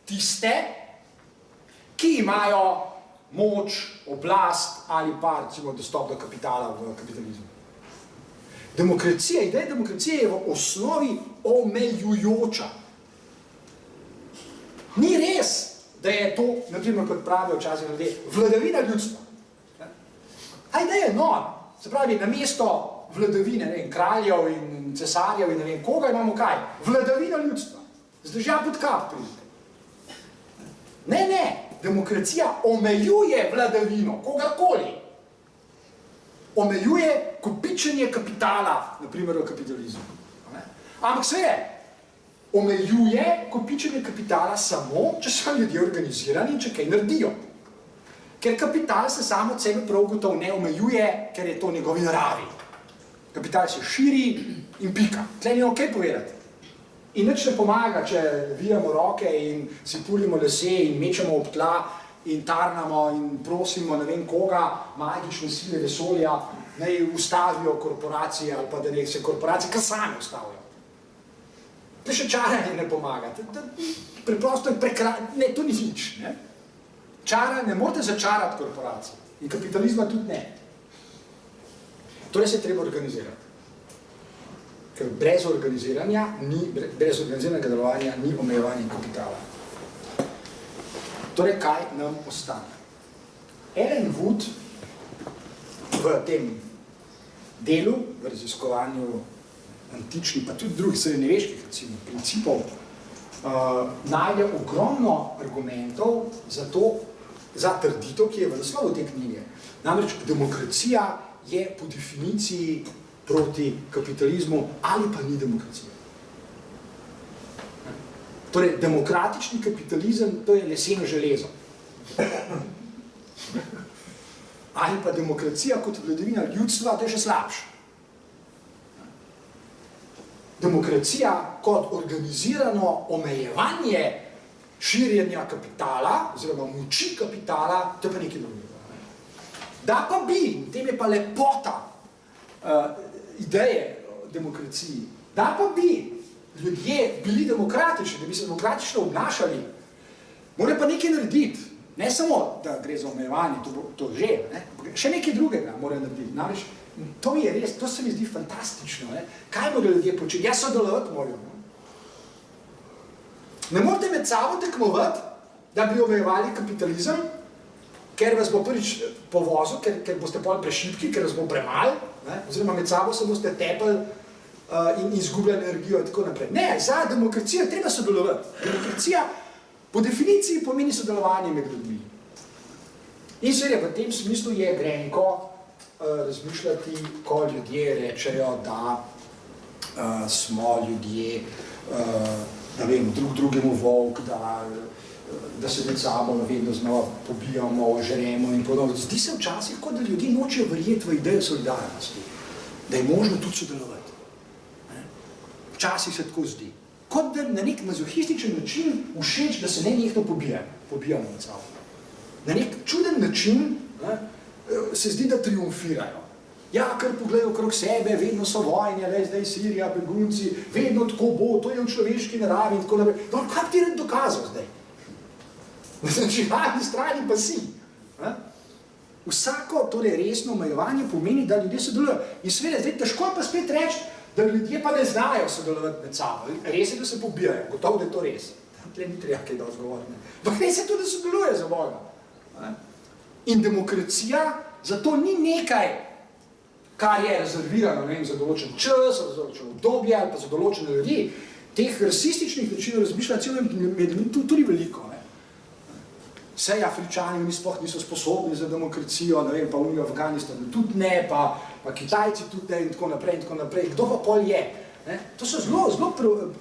tiste, ki imajo moč, oblast ali pa recimo dostop do kapitala v kapitalizmu. Demokracija, ideja demokracije je v osnovi omejujoča. Ni res, da je to, naprimer, kot pravijo včasih ljudje, vladavina ljudstva. A ideja je nova. Se pravi, namesto vladavine, ne vem, kraljev in cesarjev in ne vem koga, imamo kaj? Vladavina ljudstva. Zdržja pod kap pridete. Ne, demokracija omejuje vladavino, kogarkoli. Omejuje kopičenje kapitala, naprimer v kapitalizmu. Ampak se je, omejuje kopičenje kapitala samo, če so ljudje organizirani in če kaj naredijo. Ker kapital se samo od sebe prav gotovo ne omejuje, ker je to njegovi naravi. Kapital se širi in pika. Tle ni ok povedati. In nič ne pomaga, če vijamo roke in si pulimo lase in mečemo ob tla in tarnamo in prosimo ne vem koga, magične sile vesolja, naj ustavijo korporacije ali pa da se korporacije kar sami ustavijo. To še čaranje ne pomaga. Preprosto je ne, to ni nič. Ne? Ne morate začarati korporacij in kapitalizma tudi ne. Torej se je treba organizirati. Ker brez organiziranega delovanja ni omejevanja kapitala. Torej, kaj nam ostane? Ellen Wood v tem delu, v raziskovanju antičnih, pa tudi drugih srednjeveških principov, najde ogromno argumentov za trditev, ki je v naslovu te knjige. Namreč demokracija je po definiciji proti kapitalizmu ali pa ni demokracija. Torej, demokratični kapitalizem, to je leseno železo. Ali pa demokracija kot vladavina ljudstva, to je še slabše. Demokracija kot organizirano omejevanje širjenja kapitala, oziroma moči kapitala, to je pa nekaj drugega. Da pa bi, in tem je pa lepota ideje o demokraciji, da pa bi ljudje bili demokratični, da bi se demokratično obnašali, mora pa nekaj narediti. Ne samo, da gre za omejevanje, to že, ne? Še nekaj drugega mora narediti. Namreč, to je res, to se mi zdi fantastično. Ne? Kaj morajo ljudje početi? Ja, sodelovati morajo. Ne morate med sabo tekmovati, da bi omejevali kapitalizem, ker vas bo prvič povozil, ker boste pol prešibki, ker vas bo premalo, oziroma med sabo se boste tepali in izgubljali energijo in tako naprej. Ne, za demokracijo treba sodelovati. Demokracija po definiciji pomeni sodelovanje med ljudmi. In seveda, v tem smislu je grenko razmišljati, ko ljudje rečejo, da smo ljudje, da vem, drugemu volk, da se med sabo vedno znova pobijamo, žremo in podobno. Zdi se včasih, kot da ljudje nočejo verjeti v idejo solidarnosti, da je možno tudi sodelovati. včasih se tako zdi. Kot da na nek mazohističen način všeč, da se nenehno pobijamo med sabo. Na nek čuden način se zdi, da triumfirajo. Ja, kar pogledajo okrog sebe, vedno so vojne, zdaj Sirija, begunci, vedno tako bo, to je v človeški naravi in tako naprej. No, kaj bi ti rad dokazal zdaj? Na živalni strani pa si. Vsako torej resno omejevanje pomeni, da ljudje sodelujo. In seveda, zdaj težko pa spet reči, da ljudje pa ne znajo sodelovati med sabo. Res je, da se pobijajo, gotovo, da je to res. Tle ni treba kaj dosti govoriti. Ampak res je tudi, da sodeluje za Boga. In demokracija zato ni nekaj, kar je rezervirano, ne vem, za določen čas, za določen obdobje ali pa za določene ljudi. Teh rasističnih načinov razmišljanja celo med ljudmi tudi veliko. Sej Afričani niso sposobni za demokracijo, ne vem, pa v Afganistanu tudi ne, pa Kitajci tudi ne in tako naprej. Kdo pa pol je? To so zelo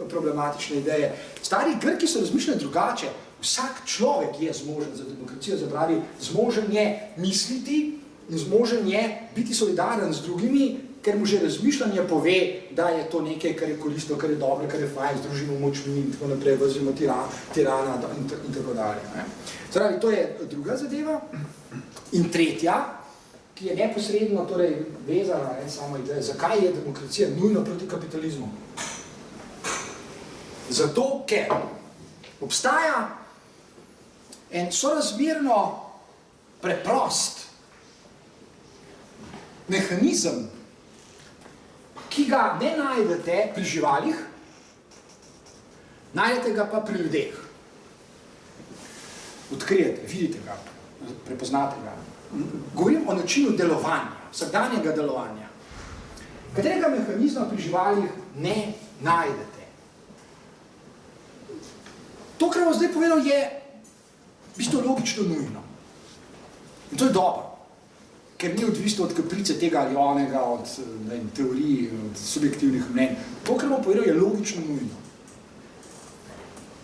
problematične ideje. Stari Grki so razmišljali drugače. Vsak človek je zmožen za demokracijo, zapravi, zmožen je misliti in zmožen je biti solidaren z drugimi, ker mu že razmišljanje pove, da je to nekaj, kar je koristno, kar je dobro, kar je fajn, združimo močmi in tako naprej, vzimo tirana in tako dalje. Zdaj, to je druga zadeva. In tretja, ki je neposredno torej vezana, samo ideja, zakaj je demokracija nujno proti kapitalizmu? Zato, ker obstaja en sorazmerno preprost mehanizem, ki ga ne najdete pri živalih, najdete ga pa pri ljudeh. Odkrijete, vidite ga, prepoznate ga. Govorim o načinu delovanja, vsakdanjega delovanja, katerega mehanizma pri živalih ne najdete. To, kar vam zdaj povedal, je v bistvu logično nujno. In to je dobro. Ker ni odvisno od kaprice tega ali onega, od teorij, od subjektivnih mnenj. To, kar bom povedal, je logično nujno.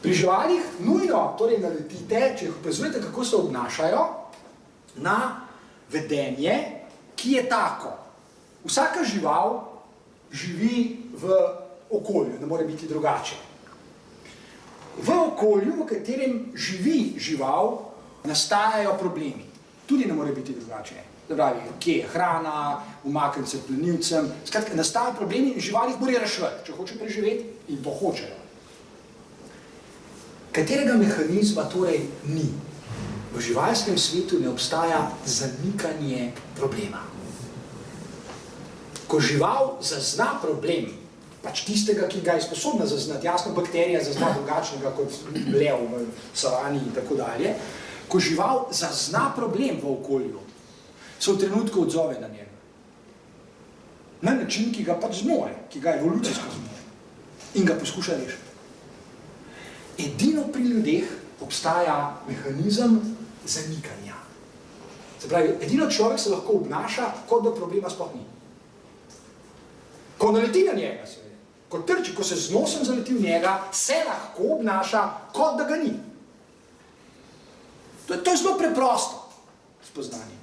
Pri živalih nujno, torej naletite, če jih opazujete, kako se obnašajo, na vedenje, ki je tako. Vsaka žival živi v okolju, ne more biti drugače. V okolju, v katerem živi žival, nastajajo problemi. Tudi ne more biti drugače. Pravi, kje je hrana, umakniti se plenilcem. Skratka, nastajajo problemi in živali jih morajo reševati, če hoče preživeti in to hočejo. Katerega mehanizma torej ni? V živalskem svetu ne obstaja zanikanje problema. Ko žival zazna problem, pač tistega, ki ga je sposobna zaznati, jasno, bakterija zazna drugačnega kot lev v savani in tako dalje, ko žival zazna problem v okolju, se v trenutku odzove na njega. Na način, ki ga pač zmore, ki ga evolucijsko zmore in ga poskuša rešiti. Edino pri ljudeh obstaja mehanizem zanikanja. Se pravi, edino človek se lahko obnaša, kot da problema sploh ni. Ko naleti na njega, ko trči, ko se z nosom zaleti v njega, se lahko obnaša, kot da ga ni. To je zelo preprosto spoznanje,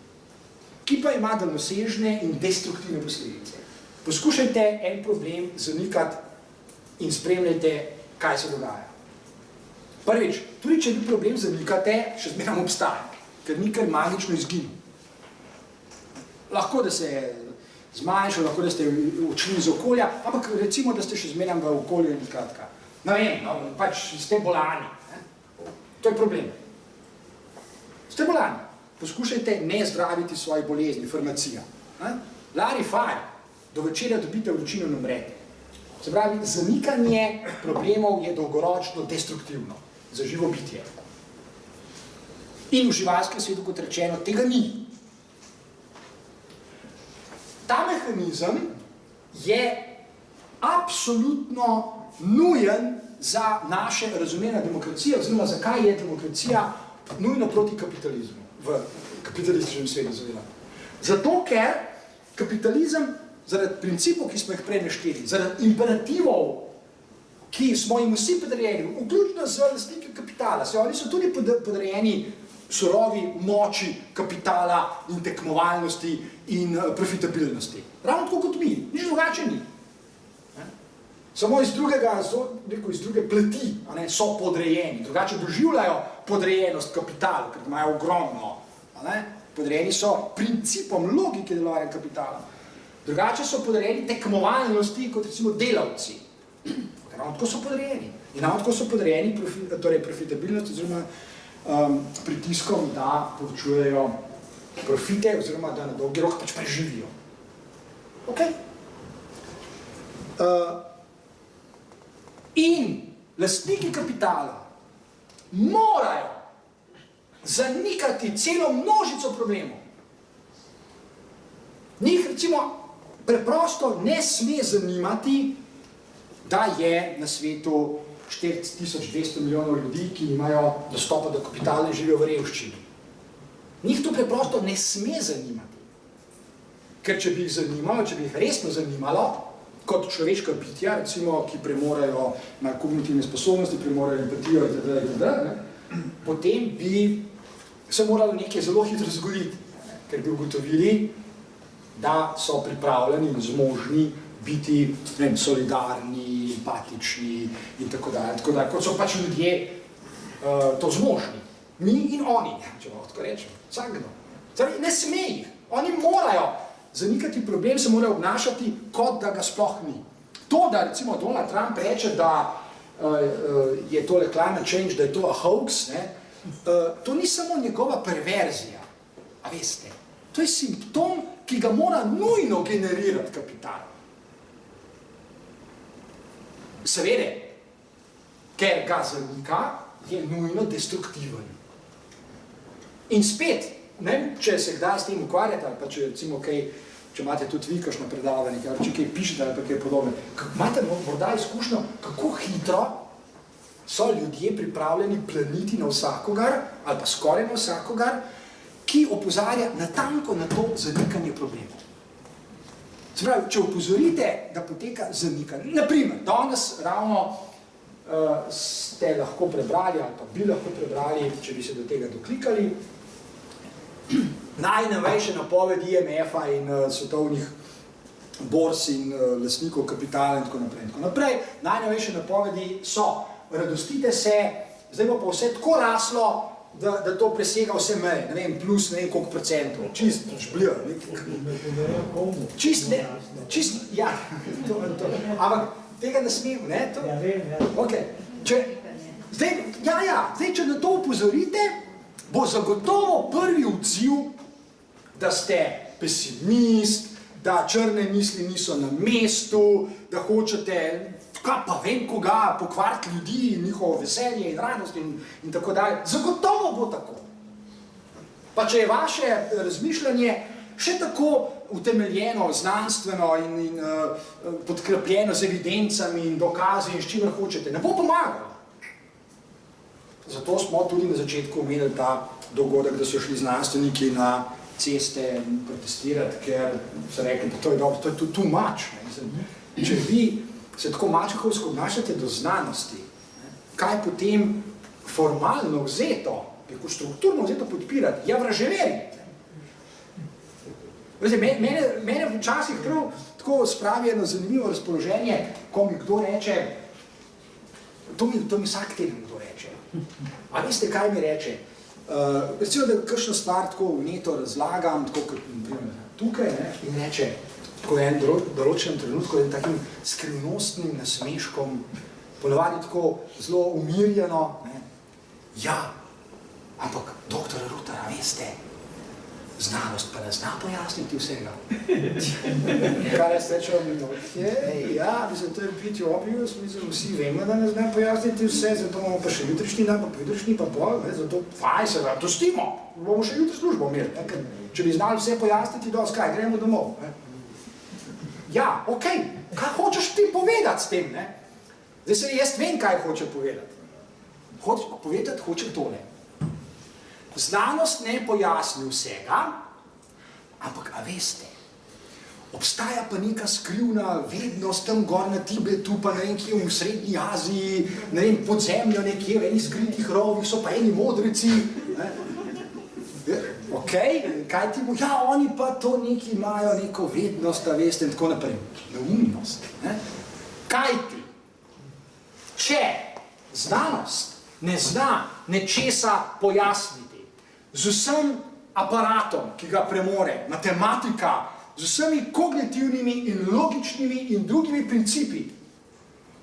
ki pa ima daljnosežne in destruktivne posledice. Poskušajte en problem zanikati in spremljajte, kaj se dogaja. Prvič, tudi če bi problem zanikate, še zmeraj obstaja, ker ni kar magično izginil. Lahko, da se je zmanjšal, lahko, da ste odšli iz okolja, ampak recimo, da ste še zmeraj v okolju in kratka. Ne vem, pač ste bolani. To je problem. Ste bolani. Poskušajte ne zdraviti svoje bolezni, farmacija. Lari fire, do večera dobite vročino in umrete. Se pravi, zanikanje problemov je dolgoročno destruktivno za živo bitje. In v živalskem svetu, kot rečeno, tega ni. Ta mehanizem je absolutno nujen za naše razumevanje demokracije, oziroma zakaj je demokracija nujno proti kapitalizmu v kapitalističnem svetu zaveda. Zato, ker kapitalizem zaradi principov, ki smo jih prej našteli, zaradi imperativov, ki smo jim vsi podrejeni, vključno z lastniki kapitala, oni so tudi podrejeni surovi moči kapitala in tekmovalnosti in profitabilnosti. Ravno tako kot mi, nič drugače ni. Samo iz druge plati, so podrejeni, drugače doživljajo podrejenost kapitalu, ker imajo ogromno. Podrejeni so principom logike delovanja kapitala. Drugače so podrejeni tekmovalnosti kot recimo delavci. Ravno tako so podrejeni. In ravno tako so podrejeni profitabilnosti oziroma pritiskom, da povečujejo profite oziroma da na dolgi rok pač preživijo. Ok? In lastniki kapitala morajo zanikati celo množico problemov. Njih recimo preprosto ne sme zanimati, da je na svetu 4200 milijonov ljudi, ki imajo dostopa do kapitala in živijo v revščini. Njih to preprosto ne sme zanimati. Ker če bi jih zanimalo, če bi jih resno zanimalo, kot človeška bitja, recimo, ki premorajo na kognitivne sposobnosti, premorajo empatijo itd., potem bi se moralo nekaj zelo hitro zgoditi, ker bi ugotovili, da so pripravljeni in zmožni biti solidarni, empatični in tako dalje, kot so pač ljudje to zmožni. Mi in oni, če lahko tako rečem, vsakdo. Torej, ne sme jih. Oni morajo zanikati problem, se morajo obnašati, kot da ga sploh ni. To, da recimo Donald Trump reče, da je tole climate change, da je to a hoax, to ni samo njegova perverzija, a veste. To je simptom, ki ga mora nujno generirati kapital. Seveda, ker ga zanika, je nujno destruktiven. In spet, če se kdaj s tem ukvarjate, ali pa če recimo kaj, če imate tudi vi kakšno predavanje, ali če kaj pišete ali pa kaj podobne, imate morda izkušnjo, kako hitro so ljudje pripravljeni planiti na vsakogar, ali pa skoraj na vsakogar, ki opozarja natanko na to zanikanje problemov. Se pravi, če opozorite, da poteka zanikanje, naprimer, danes ravno ste lahko prebrali, ali pa bi lahko prebrali, če bi se do tega doklikali, najnovejše napovedi IMF-a in svetovnih borz in lastnikov kapitala in tako naprej. Najnovejše napovedi so, radostite se, zdaj bo pa vse tako raslo, da to presega vse meje, ne vem, plus ne vem koliko procentov, čist žblja. Čist, ja, ampak tega ne smem, ne? Ja, vem, ja. Ok, zdaj, če na to upozorite, bo zagotovo prvi odziv, da ste pesimist, da črne misli niso na mestu, da hočete, kaj pa vem koga, pokvariti ljudi, njihovo veselje in radost in tako dalje. Zagotovo bo tako. Pa če je vaše razmišljanje še tako utemeljeno, znanstveno in podkrepljeno z evidencami in dokazi in s čimer hočete, ne bo pomagalo. Zato smo tudi na začetku omenili ta dogodek, da so šli znanstveniki na ceste protestirati, ker so rekli, da to je dobro, to je too much. Če vi se tako mačehovsko obnašate do znanosti, kaj potem formalno vzeto, strukturno vzeto podpirati, je vraževeri. Mene včasih prav tako spravi eno zanimivo razpoloženje, ko mi kdo reče, to mi vsak teden kdo reče. A veste, kaj mi reče? Recimo, da kakšno stvar tako vneto razlagam, tako kot tukaj, in reče, tako v enem določenem trenutku, takim skrivnostnim nasmeškom, ponavadi tako zelo umirjeno, ja, ampak doktor Rutar, veste, znanost pa ne zna pojasniti vsega. Kar jaz rečem, ja, mislim, to je biti obvious, mislim, vsi vemo, da ne zna pojasniti vse, zato imamo pa še jutrišnji dan, pa jutrišnji pa pol, zato faj se da, dostimo, bomo še jutri službo imeli, če bi znali vse pojasniti, skaj, gremo domov. Ja, okej, kaj hočeš ti povedati s tem, ne? Zdaj se jaz vem, kaj hoče povedati. Povedati hoče tole. Znanost ne pojasni vsega, ampak, a veste, obstaja pa neka skrivna vednost tam gor na Tibetu, pa ne vem kje v Srednji Aziji, ne vem, pod zemljo nekje, v enih skritih rovih, so pa eni modrici. Ok, kaj ti bo? Ja, oni pa to neki imajo neko vednost, a veste, in tako naprej. Neumnost. Kaj ti? Če znanost ne zna nečesa pojasniti z vsem aparatom, ki ga premore, matematika, z vsemi kognitivnimi in logičnimi in drugimi principi,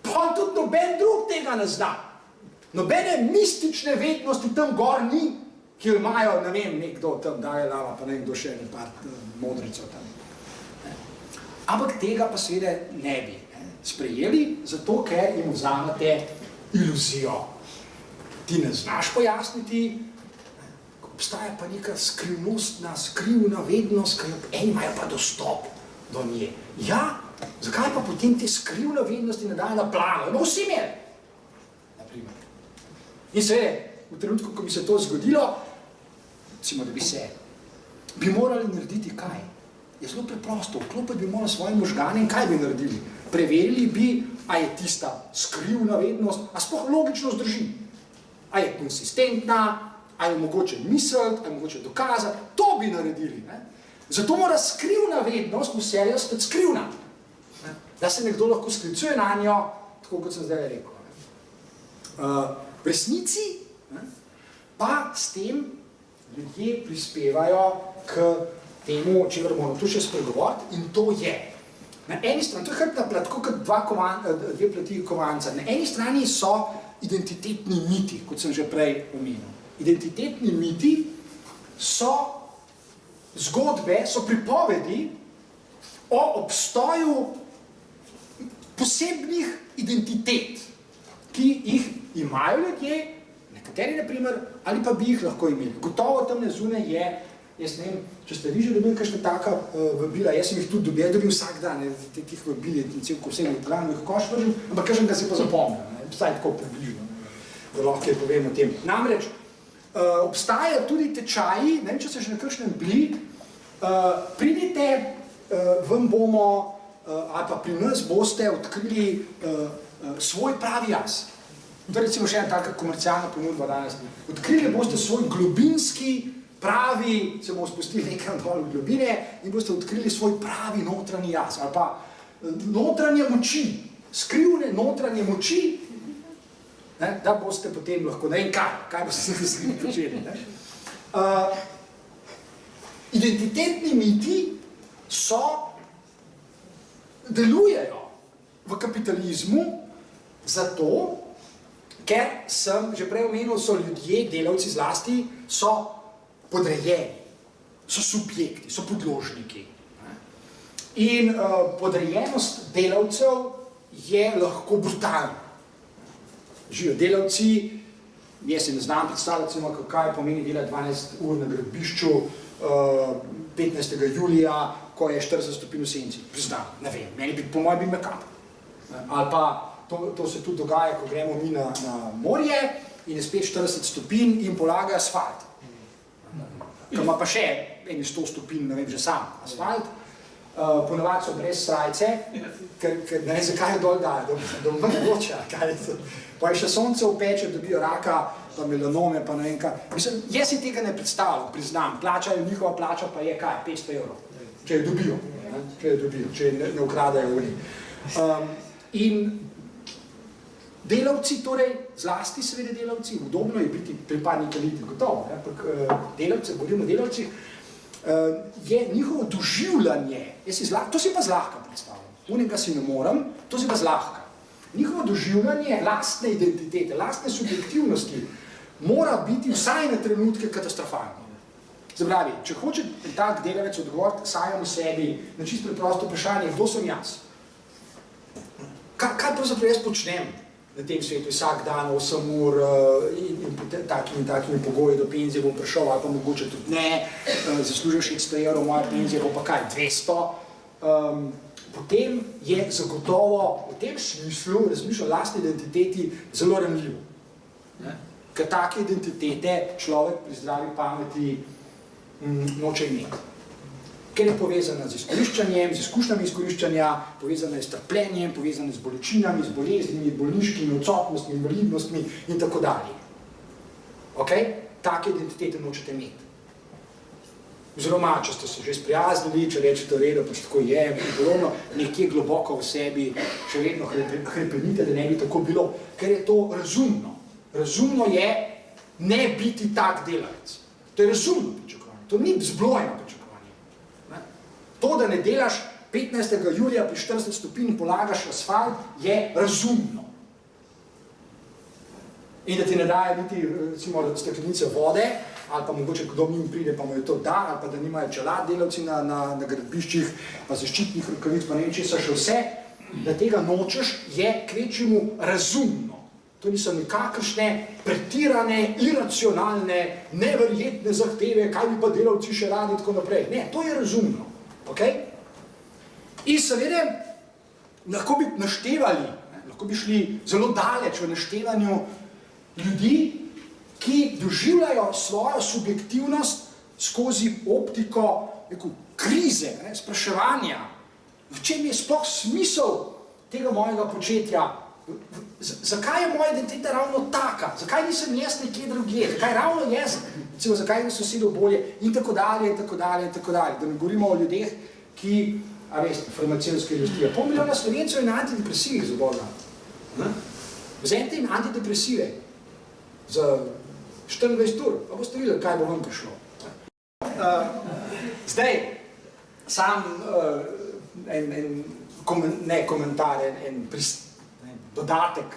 pa tudi noben drug tega ne zna. Nobene mistične vednosti tam gor ni, ki jo imajo, ne vem, nekdo tam daje lava, pa ne vem, kdo še ene par modricov tam. Ampak tega pa seveda ne bi sprejeli, zato ker jim vzamete iluzijo. Ti ne znaš pojasniti, obstaja pa neka skrivnostna, skrivna vednost, eni imajo pa dostop do nje. Ja, zakaj pa potem te skrivne vednosti ne dajo na plano? No, vsi imeli. Naprimer. In seveda, v trenutku, ko bi se to zgodilo, recimo, da bi morali narediti kaj? Je zelo preprosto, vklopiti bi morali svoje možgane in kaj bi naredili? Preverili bi, a je tista skrivna vednost, a sploh logično zdrži. A je konsistentna, a je mogoče misliti, a je mogoče dokazati, to bi naredili. Ne? Zato mora skrivna vednost vselej ostati skrivna. Ne? Da se nekdo lahko sklicuje na njo, tako kot sem zdaj rekel. V resnici pa s tem ljudje prispevajo k temu, o čemer moramo tu še spregovoriti, in to je. Na eni strani, to je hrbtna plat, tako kot dve plati kovanca. Na eni strani so identitetni miti, kot sem že prej omenil. Identitetni miti so zgodbe, so pripovedi o obstoju posebnih identitet, ki jih imajo ljudje, nekateri naprimer, ali pa bi jih lahko imeli. Gotovo tam ne zunaj je, jaz ne vem, če ste vi že dobili kakšna taka vabila, jaz sem jih tudi dobil, dobil vsak dan, teh vabil je celko vsem v glavno jih koš vržim, ampak kažem, da se pa zapomnim, vsaj tako približno, da lahko kaj povem o tem. Namreč, obstajajo tudi tečaji, ne vem, če ste še na kakšnem bili, pridite, vam bomo, ali pa pri nas boste odkrili svoj pravi jaz. To je recimo še ena taka komercialna ponudba danes. Odkrili boste svoj globinski, pravi, se bomo spustili nekaj dol v globine in boste odkrili svoj pravi notranji jaz. Ali pa notranje moči, skrivne notranje moči, ne, da boste potem lahko, ne vem kaj boste s tem počeli. Identitetni miti delujejo v kapitalizmu zato, ker sem že prej omenil, so ljudje, delavci zlasti, so podrejeni, so subjekti, so podložniki. In podrejenost delavcev je lahko brutalna. Živijo delavci, jaz se ne znam predstavljati, kaj pomeni delati 12 ur na gradbišču 15. julija, ko je 40 stopinj v senci. Priznam, ne vem, meni bi po mojem bil make-up. Ali pa to se tudi dogaja, ko gremo mi na morje in je spet 40 stopinj in polaga asfalt. Ker ima pa še 100 stopinj, ne vem, že sam asfalt. Ponavadi so brez srajce, ker ne vem, zakaj jo dol dajo, da bo mogoče. Pa je še sonce upeče, dobijo raka, pa melanome, pa ne vem kaj. Mislim, jaz si tega ne predstavljam, priznam. Plačajo, njihova plača pa je kaj, 500 evrov. Če jo dobijo, če ne ukradajo oni. In delavci, torej zlasti seveda delavci, udobno je biti pripadnik elite, gotovo, ampak delavce, govorimo o delavcih, je njihovo doživljanje, to si pa zlahka predstavljam, unega si ne morem, to si pa zlahka. Njihovo doživljanje lastne identitete, lastne subjektivnosti mora biti vsaj na trenutke katastrofalno. Zapravi, če hoče tak delavec odgovoriti samemu sebi na čisto preprosto vprašanje, kdo sem jaz? Kaj pravzaprav jaz počnem na tem svetu vsak dan, 8 ur in takimi pogoji do penzije bom prišel, ali pa mogoče tudi ne, zaslužil 600 evrov, moja penzija bo pa kaj, 200. Potem je zagotovo v tem smislu razmišljal lastni identiteti zelo ranljivo. Ker take identitete človek pri zdravi pameti noče imeti. Ker je povezana z izkoriščanjem, z izkušnjami izkoriščanja, povezana je s trpljenjem, povezana z bolečinami, z boleznimi, bolniškimi, odsotnostmi, invalidnostmi in tako dalje. Ok? Take identitete nočete imeti. oziroma če ste se že sprijaznili, če rečete v redu, pač tako je, in podobno, nekje globoko v sebi še vedno hrepenite, da ne bi tako bilo, ker je to razumno. Razumno je ne biti tak delavec. To je razumno pričakovanje, to ni zblojno pričakovanje. Ne? To, da ne delaš 15. julija pri 40 stopinj polagaš asfalt, je razumno. In da ti ne daje niti, recimo, steklenice vode, ali pa mogoče, kdo njim pride, pa mu je to da, ali pa da nimajo čelad delavci na gradbiščih, pa zaščitnih rokavic, pa ne vem česa še vse, da tega nočeš, je kvečjemu razumno. To niso nikakršne pretirane, iracionalne, neverjetne zahteve, kaj bi pa delavci še radi in tako naprej. Ne, to je razumno. Okay? In seveda, lahko bi naštevali, lahko bi šli zelo daleč v naštevanju ljudi, ki doživljajo svojo subjektivnost skozi optiko krize, spraševanja, v čem je sploh smisel tega mojega početja, zakaj je moja identiteta ravno taka, zakaj nisem jaz nekje drugje, zakaj ravno jaz, recimo, zakaj je sosedov bolje in tako dalje, in tako dalje, in tako dalje. Da ne govorimo o ljudeh, ki, a veste, farmacevtska industrija, pol milijona Slovencev je na antidepresivih za Boga. Vzemite jim antidepresive za 24 ur, pa boste videli, kaj bo vam prišlo. Zdaj, sam komentar, dodatek.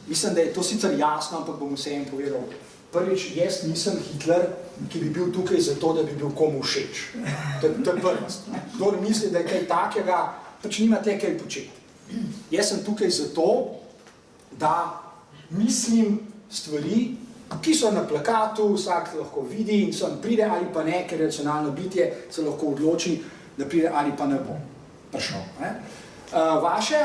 Mislim, da je to sicer jasno, ampak bom vsem povedal. Prvič, jaz nisem Hitler, ki bi bil tukaj zato, da bi bil komu všeč. To je prva stvar. Kdor misli, da je kaj takega, pač nima tle kaj početi. Jaz sem tukaj zato, da mislim stvari, ki so na plakatu, vsak lahko vidi in sem pride ali pa ne, ker racionalno bitje se lahko odloči, da pride ali pa ne bo prišel. Vaša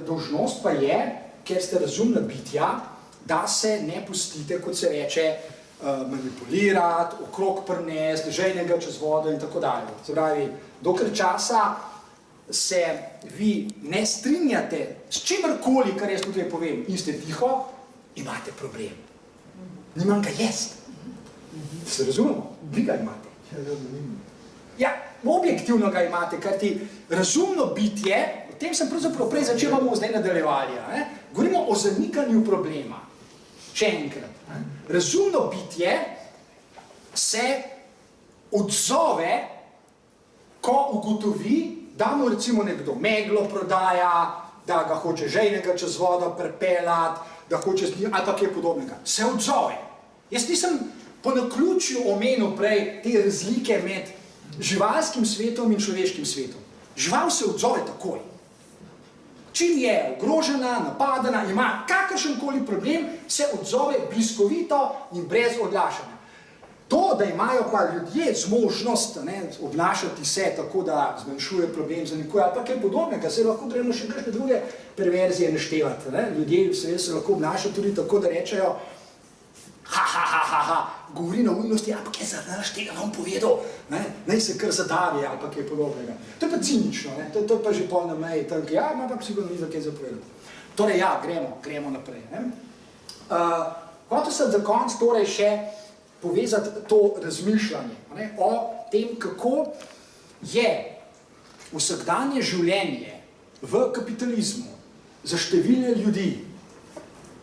dolžnost pa je, ker ste razumna bitja, da se ne pustite, kot se reče, manipulirati, okrog prinesti, žejnega čez vodo in tako dalje. Se pravi, dokler časa se vi ne strinjate s čimerkoli, kar jaz tukaj povem, in ste tiho, imate problem. Nimam ga jaz. Se razumemo? Vi ga imate. Ja, objektivno ga imate, ker ti razumno bitje, o tem sem pravzaprav prej začel, bomo zdaj nadaljevali. Govorimo o zanikanju problema. Še enkrat. Razumno bitje se odzove, ko ugotovi, da mu recimo nekdo meglo prodaja, da ga hoče žejnega čez vodo prepeljati, da hoče ali pa kaj podobnega. Se odzove. Jaz nisem po naključju omenil prej te razlike med živalskim svetom in človeškim svetom. Žival se odzove takoj. Čim je ogrožena, napadena, ima kakršenkoli problem, se odzove bliskovito in brez odlašanja. To, da imajo pa ljudje zmožnost obnašati se tako, da zmanjšuje problem za nekoga, ali pa kaj podobnega, se lahko gremo še kakšne druge perverzije naštevati. Ljudje se lahko obnašajo tudi tako, da rečejo govori neumnosti, ampak je zaradi tega vam povedal, naj se kar zadavi, ali pa kaj podobnega. To je pa cinično, to je pa že pol na meji, tanke, ja, ima pa sigurno ni za kaj zapovedati. Torej, ja, gremo naprej. Hotel sem za konc torej še povezati to razmišljanje o tem, kako je vsakdanje življenje v kapitalizmu za številne ljudi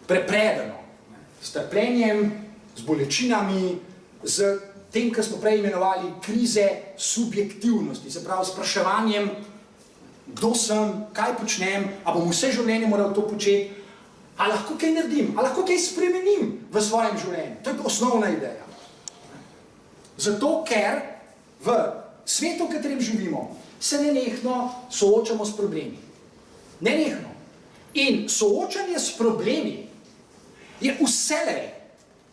prepredeno s trpljenjem, z bolečinami, z tem, kar smo prej imenovali krize subjektivnosti, se pravi spraševanjem, kdo sem, kaj počnem, a bom vse življenje moral to početi, a lahko kaj naredim, a lahko kaj spremenim v svojem življenju. To je pa osnovna ideja. Zato, ker v svetu, v katerem živimo, se nenehno soočamo s problemi. Nenehno. In soočanje s problemi je vselej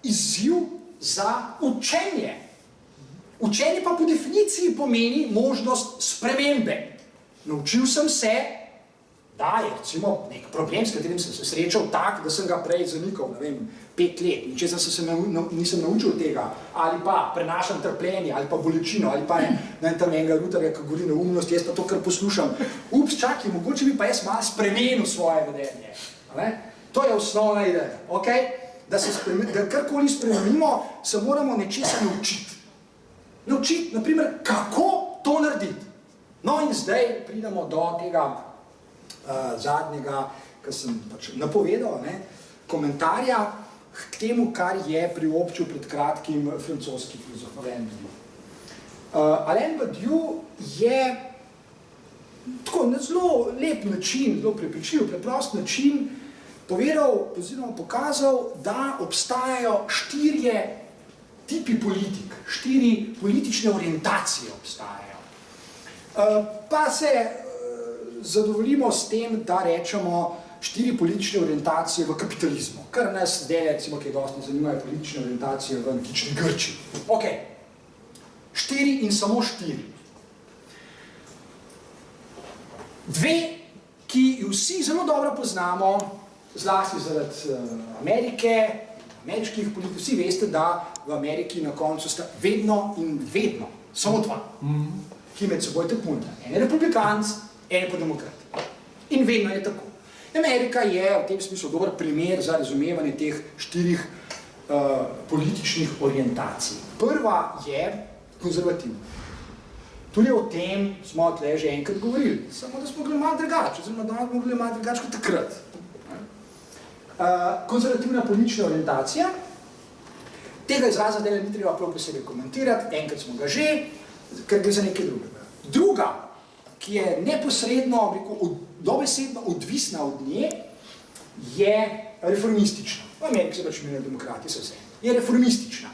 izziv za učenje. Učenje pa po definiciji pomeni možnost spremembe. Naučil sem se, da je recimo nek problem, s katerim sem se srečal tak, da sem ga prej zanikal, 5 let, in če nisem naučil tega, ali pa prenašam trpljenje, ali pa bolečino, ali pa tam enega rutarja, ki govori neumnost, jaz pa to kar poslušam. Ups, čakaj, mogoče bi pa jaz malo spremenil svoje vedenje. To je osnovna ideja, da karkoli spremenimo, se moramo nečesa naučiti. naučiti, naprimer, kako to narediti. No in zdaj pridemo do tega zadnjega, kar sem pač napovedal, komentarja k temu, kar je priobčil pred kratkim francoski filozof Alain Badiou. Alain Badiou je tako na zelo lep način, zelo prepričljiv, preprost način povedal oziroma pokazal, da obstajajo 4 tipi politik, 4 politične orientacije obstajajo. Pa se zadovoljimo s tem, da rečemo 4 politične orientacije v kapitalizmu, kar nas zdaj, recimo, ki dosti zanimajo politične orientacije v antični Grčiji. Ok, 4 in samo 4. 2, ki jo vsi zelo dobro poznamo, zlasti zaradi Amerike, ameriških politikov, vsi veste, da v Ameriki na koncu sta vedno in vedno samo 2, ki med seboj tekmujeta. En je republikanec, en je pa demokrat. In vedno je tako. Amerika je v tem smislu dober primer za razumevanje teh 4 političnih orientacij. Prva je konzervativna. Tudi o tem smo tle že enkrat govorili, samo da smo bili malo drugače, oziroma da smo bili malo drugače kot takrat. Konzervativna politična orientacija, tega izraza zdaj ni treba prav posebej komentirati, enkrat smo ga že, ker gre za nekaj drugega. Druga, ki je neposredno, dobesedno odvisna od nje, je reformistična. V Ameriki se pač imenujejo demokrati, se vse. Je reformistična.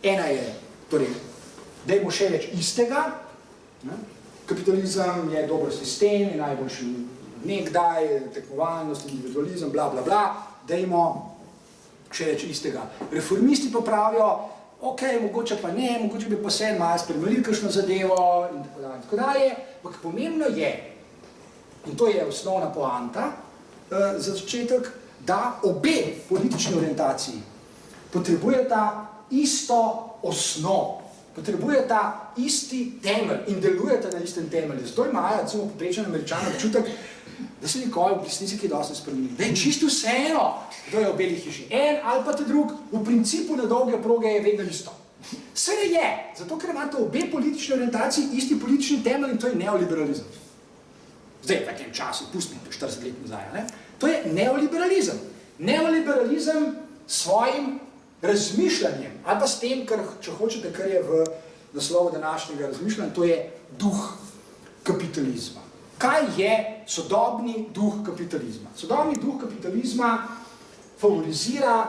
Ena je, torej, dajmo še več istega, kapitalizem je dober sistem, je najboljši nekdaj, tekmovalnost, individualizem, bla, bla, bla, dajmo še več istega. Reformisti pa pravijo, ok, mogoče pa ne, mogoče bi pa se malo spremenili kakšno zadevo in tako dalje, ampak pomembno je, in to je osnovna poanta za začetek, da obe politični orientaciji potrebujeta isto osnovo, potrebujeta isti temelj in delujeta na istem temelju. Zato imajo, recimo, poprečen Američan občutek, da se nikoli v resnici kaj dosti spremeni. Da je čisto vseeno, kdo je v beli hiši. En ali pa te drug, v principu na dolge proge je vedno isto. Seveda je, zato ker imate obe politični orientaciji isti politični temelj in to je neoliberalizem. Zdaj, v takem času, pustite 40 let nazaj, ne? To je neoliberalizem. Neoliberalizem s svojim razmišljanjem, ali pa s tem, kar, če hočete, kar je v naslovu današnjega razmišljanja, to je duh kapitalizma. Kaj je sodobni duh kapitalizma? Sodobni duh kapitalizma favorizira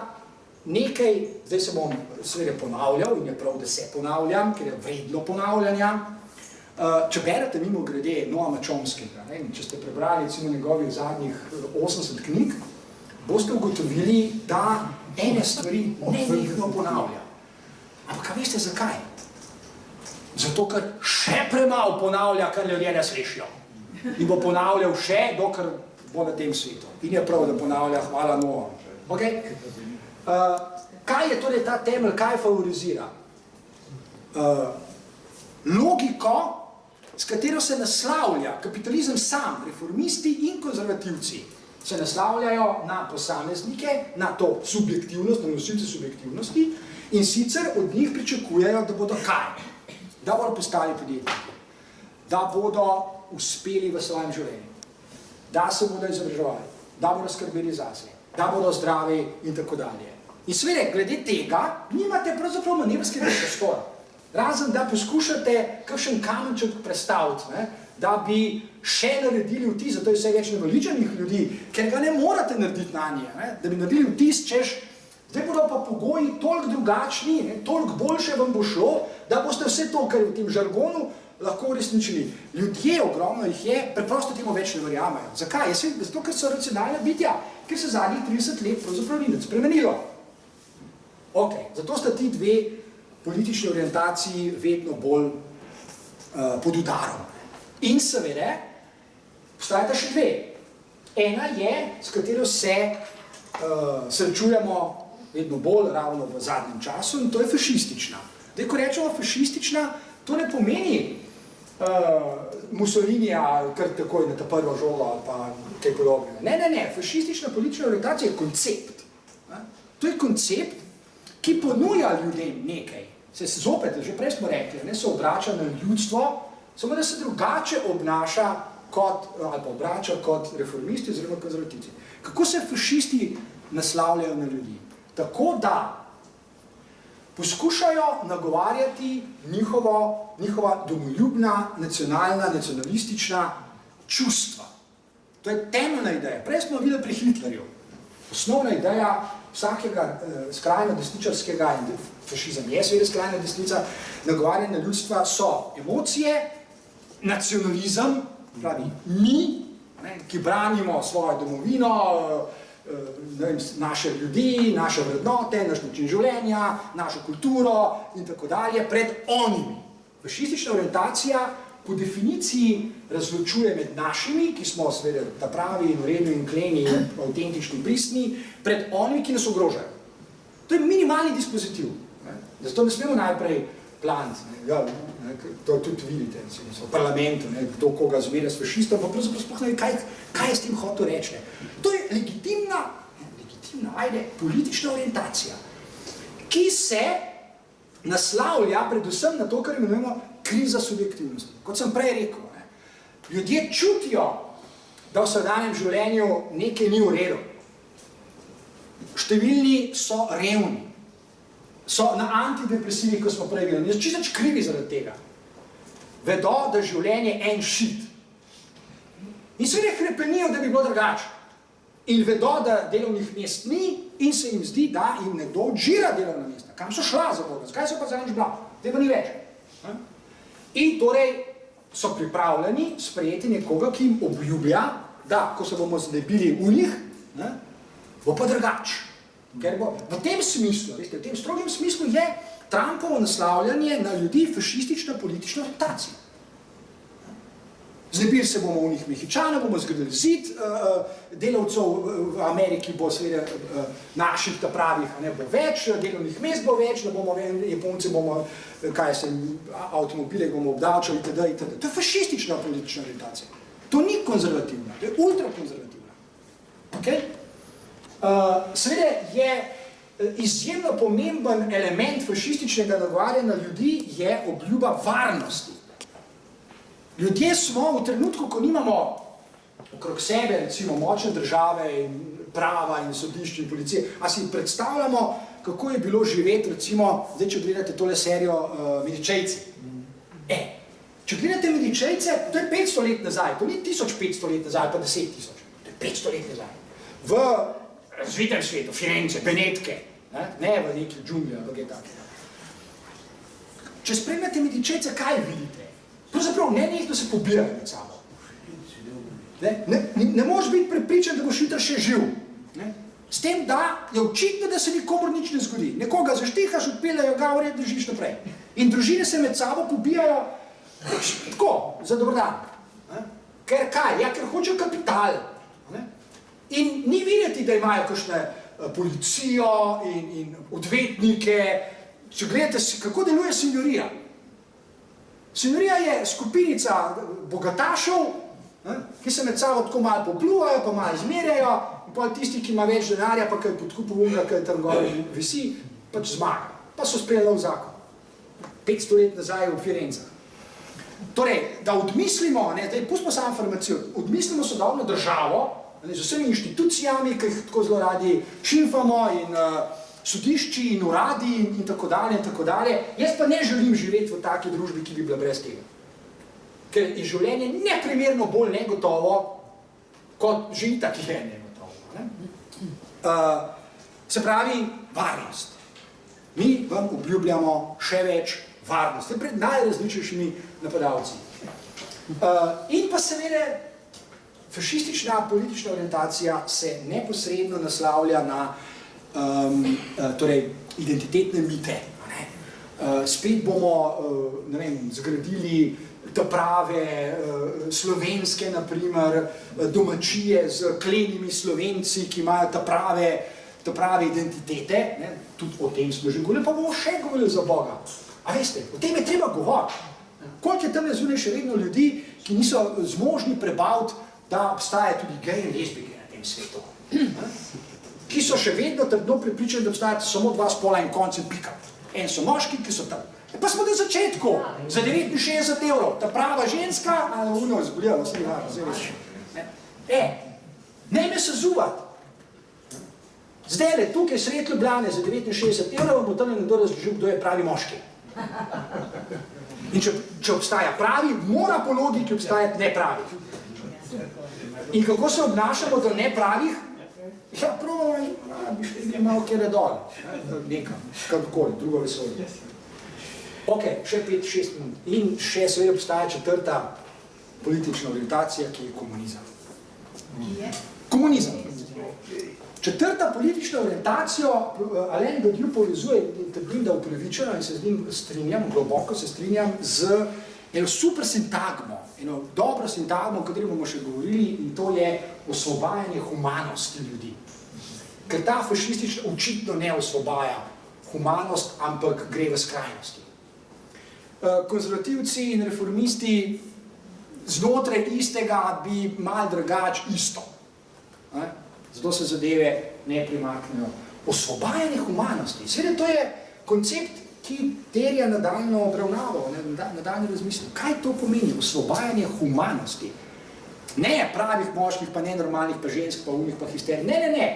nekaj, zdaj se bom seveda ponavljal in je prav, da se ponavljam, ker je vredno ponavljanja. Če berete mimo grede Noama Chomskega, če ste prebrali recimo njegovih zadnjih 80 knjig, boste ugotovili, da ene stvari nenehno ponavlja. Ampak kaj veste zakaj? Zato, ker še premalo ponavlja, kar ljudje ne slišijo. In bo ponavljal še, dokler bo na tem svetu. In je prav, da ponavlja, hvala Noam. Okay? Kaj je torej ta temelj, kaj favorizira? Logiko, s katero se naslavlja kapitalizem sam, reformisti in konzervativci, se naslavljajo na posameznike, na to subjektivnost, na nosilce subjektivnosti in sicer od njih pričakujejo, da bodo kaj? Da bodo postali podjetniki, da bodo uspeli v svojem življenju, da se bodo izobraževali, da bodo skrbeli zase, da bodo zdravi in tako dalje. In seveda, glede tega, nimate pravzaprav manevrskega prostora. Razen, da poskušate kakšen kamenček prestaviti, da bi še naredili vtis, zato je vse več naveličanih ljudi, ker ga ne morate narediti na nje, da bi naredili vtis, češ, zdaj bodo pa pogoji toliko drugačni, toliko boljše vam bo šlo, da boste vse to, kar je v tem žargonu, lahko uresničili. Ljudje, ogromno jih je, preprosto temu več ne verjamajo. Zakaj? Zato, ker so racionalna bitja, ker se zadnjih 30 let pravzaprav ni nič spremenilo. Ok, zato sta ti dve politični orientaciji vedno bolj pod udarom. In seveda, obstajata še dve. Ena je, s katero se srečujemo vedno bolj ravno v zadnjem času, in to je fašistična. Zdaj, ko rečemo fašistična, to ne pomeni Mussolinija, kar takoj na ta prvo žogo ali pa kaj podobnega. Ne, fašistična politična orientacija je koncept. To je koncept, ki ponuja ljudem nekaj. se zopet, že prej smo rekli, ne, se obrača na ljudstvo, samo da se drugače obnaša kot, ali pa obrača kot reformisti oziroma konzervativci. Kako se fašisti naslavljajo na ljudi? Tako da poskušajo nagovarjati njihova domoljubna, nacionalistična čustva. To je temeljna ideja. Prej smo videli pri Hitlerju. Osnovna ideja vsakega skrajno desničarskega, in fašizem je seveda skrajna desnica, nagovarjanja ljudstva so emocije, nacionalizem, pravi mi, ne, ki branimo svojo domovino, naše ljudi, naše vrednote, naš način življenja, našo kulturo in tako dalje, pred onimi. Fašistična orientacija po definiciji razločuje med našimi, ki smo seveda ta pravi in vredni in kleni in avtentični pristni, pred onimi, ki nas ogrožajo. To je minimalni dispozitiv. Zato ne smemo najprej planiti. To tudi vidite v parlamentu, kdo koga zmerja s fašistom, pa pravzaprav sploh ne ve, kaj je s tem hotel reči. To je legitimna, politična orientacija, ki se naslavlja predvsem na to, kar imenujemo kriza subjektivnosti. Kot sem prej rekel, ljudje čutijo, da v vsakdanjem življenju nekaj ni v redu. Številni so revni, so na antidepresivih, ko smo prej videli, čisto krivi zaradi tega. Vedo, da življenje je en šit. In seveda hrepenijo, da bi bilo drugače. In vedo, da delovnih mest ni in se jim zdi, da jim nekdo odžira delovna mesta. Kam so šla za Boga? Zakaj so pa zadnjič bila? Te pa ni več. In torej so pripravljeni sprejeti nekoga, ki jim obljublja, da, ko se bomo znebili v njih, bo pa drugače. Ker bo v tem smislu, veste, v tem strogem smislu je Trumpovo naslavljanje na ljudi fašistična politična orientacija. Znebili se bomo v njih Mehičanov, bomo zgradili zid, delavcev v Ameriki bo seveda naših ta pravih ne bo več, delovnih mest bo več, da bomo Japonci bomo, avtomobile bomo obdavčali, itd. To je fašistična politična orientacija. To ni konzervativna, to je ultrakonzervativna. Okay? Seveda je izjemno pomemben element fašističnega nagovarjanja ljudi je obljuba varnosti. Ljudje smo v trenutku, ko nimamo okrog sebe, recimo, močne države in prava in sodišče in policije, a si predstavljamo, kako je bilo živeti, recimo, zdaj, če gledate tole serijo Medičejci. Če gledate Medičejce, to je 500 let nazaj, to ni 1500 let nazaj, pa 10 000, to je 500 let nazaj. V razvitem svetu, Firence, Benetke, ne v neki džungli, ampak je tako. Če spremljate Medičejce, kaj vidite? Pravzaprav ne nekdo se pobirajo med sabo. Ne moreš biti prepričan, da boš jutri še živ. S tem, da je očitno, da se nikomor nič ne zgodi. Nekoga zaštihaš, odpeljajo ga, v red držiš naprej. In družine se med sabo pobijajo tako, za dober dan. Ker kaj? Ja, ker hočejo kapital. In ni videti, da imajo kakšne policijo in odvetnike. Če gledate, kako deluje sinjorija. Sinjorija je skupinica bogatašev, ki se med sabo tako malo popluvajo, pa malo izmerjajo, in pa tisti, ki ima več denarja, pa kaj podkupu umra, kaj tam gore visi, pač zmaga. Pa so sprejeli v zakon. 500 let nazaj v Firencah. Torej, da odmislimo, zdaj pustimo samo farmacijo, odmislimo sodobno državo, z vsemi inštitucijami, ki jih tako zelo radi šimfamo in sodišči in uradi in tako dalje in tako dalje. Jaz pa ne želim živeti v taki družbi, ki bi bila brez tega. Ker je življenje neprimerno bolj negotovo, kot že itak je negotovo. Se pravi, varnost. Mi vam obljubljamo še več varnosti pred najrazličnejšimi napadalci. In pa seveda, fašistična politična orientacija se neposredno naslavlja na torej, identitetne mite. Spet bomo, ne vem, zgradili ta prave slovenske, naprimer, domačije z klenimi Slovenci, ki imajo ta prave identitete. Tudi o tem smo že govorili, pa bomo še govorili za Boga. A veste, o tem je treba govoriti. Koliko je tam zunaj še vedno ljudi, ki niso zmožni prebaviti, da obstaja tudi gej in lezbijke na tem svetu. Ki so še vedno trdno prepričani, da obstajate samo dva spola in konc in pika. en so moški, ki so tam. Pa smo na začetku, za 69 €, ta prava ženska, ali uno izgoljala, vse je važno, zdaj veš. Ne me se zuvati. Zdaj le, tukaj sred Ljubljane za 69 €, bo tam nekdo razložil, kdo je pravi moški. In če obstaja pravi, mora po logiki obstajati nepravi. In kako se obnašamo do nepravih? Ja, prav, bi šli malo kjere dol, nekam, kakorkoli, drugo vesolje. Ok, še 5-6 minut. In še seveda obstaja četrta politična orientacija, ki je komunizem. Komunizem. Četrta politična orientacija, Alain Badiou povezuje, trdim, da upravičeno in se z njim strinjam, globoko se strinjam, z eno super sintagmo, eno dobro sintagmo, o kateri bomo še govorili, in to je osvobajanje humanosti ljudi. Ker ta fašistična očitno ne osvobaja humanost, ampak gre v skrajnosti. Konzervativci in reformisti znotraj istega bi malo drugače isto. Zato se zadeve ne primaknejo. Osvobajanje humanosti. Seveda to je koncept, ki terja nadaljno obravnavo, nadaljno razmisliti. Kaj to pomeni? Osvobajanje humanosti. Ne pravih moških, pa nenormalnih, pa žensk, pa unih, pa histerij. Ne.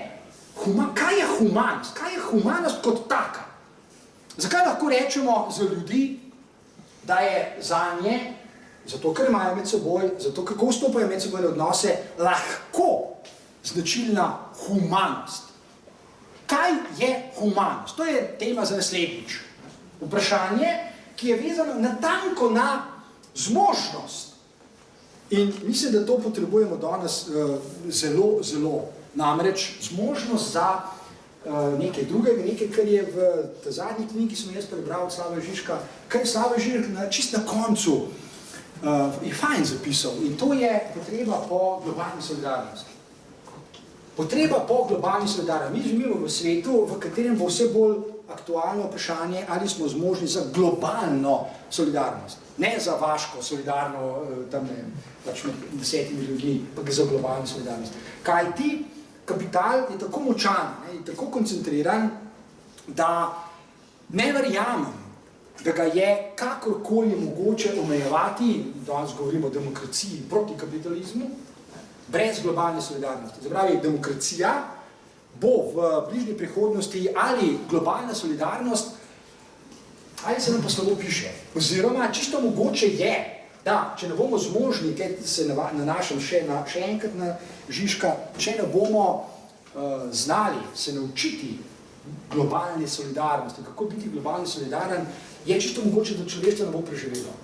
Kaj je humanost? Kaj je humanost kot taka? Zakaj lahko rečemo za ljudi, da je zanje, zato ker imajo med seboj, zato kako vstopajo med sebojne odnose, lahko značilna humanost. Kaj je humanost? To je tema za naslednjič. Vprašanje, ki je vezano natanko na zmožnost. In mislim, da to potrebujemo danes zelo. Namreč zmožnost za nekaj drugega, nekaj, kar je v zadnji knjigi, ki sem jaz prebral od Slavoj Žižka, kar je Slavoj Žižek čist na koncu je fajn zapisal, in to je potreba po globalni solidarnosti. Potreba po globalni solidarnosti. Mi živimo v svetu, v katerem bo vse bolj aktualno vprašanje, ali smo zmožni za globalno solidarnost. Ne za vaško solidarno, tam ne, pač med 10 ljudmi, pa za globalno solidarnost. Kaj ti? Kapital je tako močan, je tako koncentriran, da ne verjamem, da ga je kakorkoli mogoče omejevati, danes govorimo o demokraciji proti kapitalizmu, brez globalne solidarnosti. Zapravi, demokracija bo v bližnji prihodnosti ali globalna solidarnost, ali se nam pa slabo piše. Oziroma, čisto mogoče je, da, če ne bomo zmožni, kaj se nanašam še enkrat na Žižka, če ne bomo znali se naučiti globalne solidarnosti, kako biti globalno solidaren, je čisto mogoče, da človeštvo ne bo preživelo.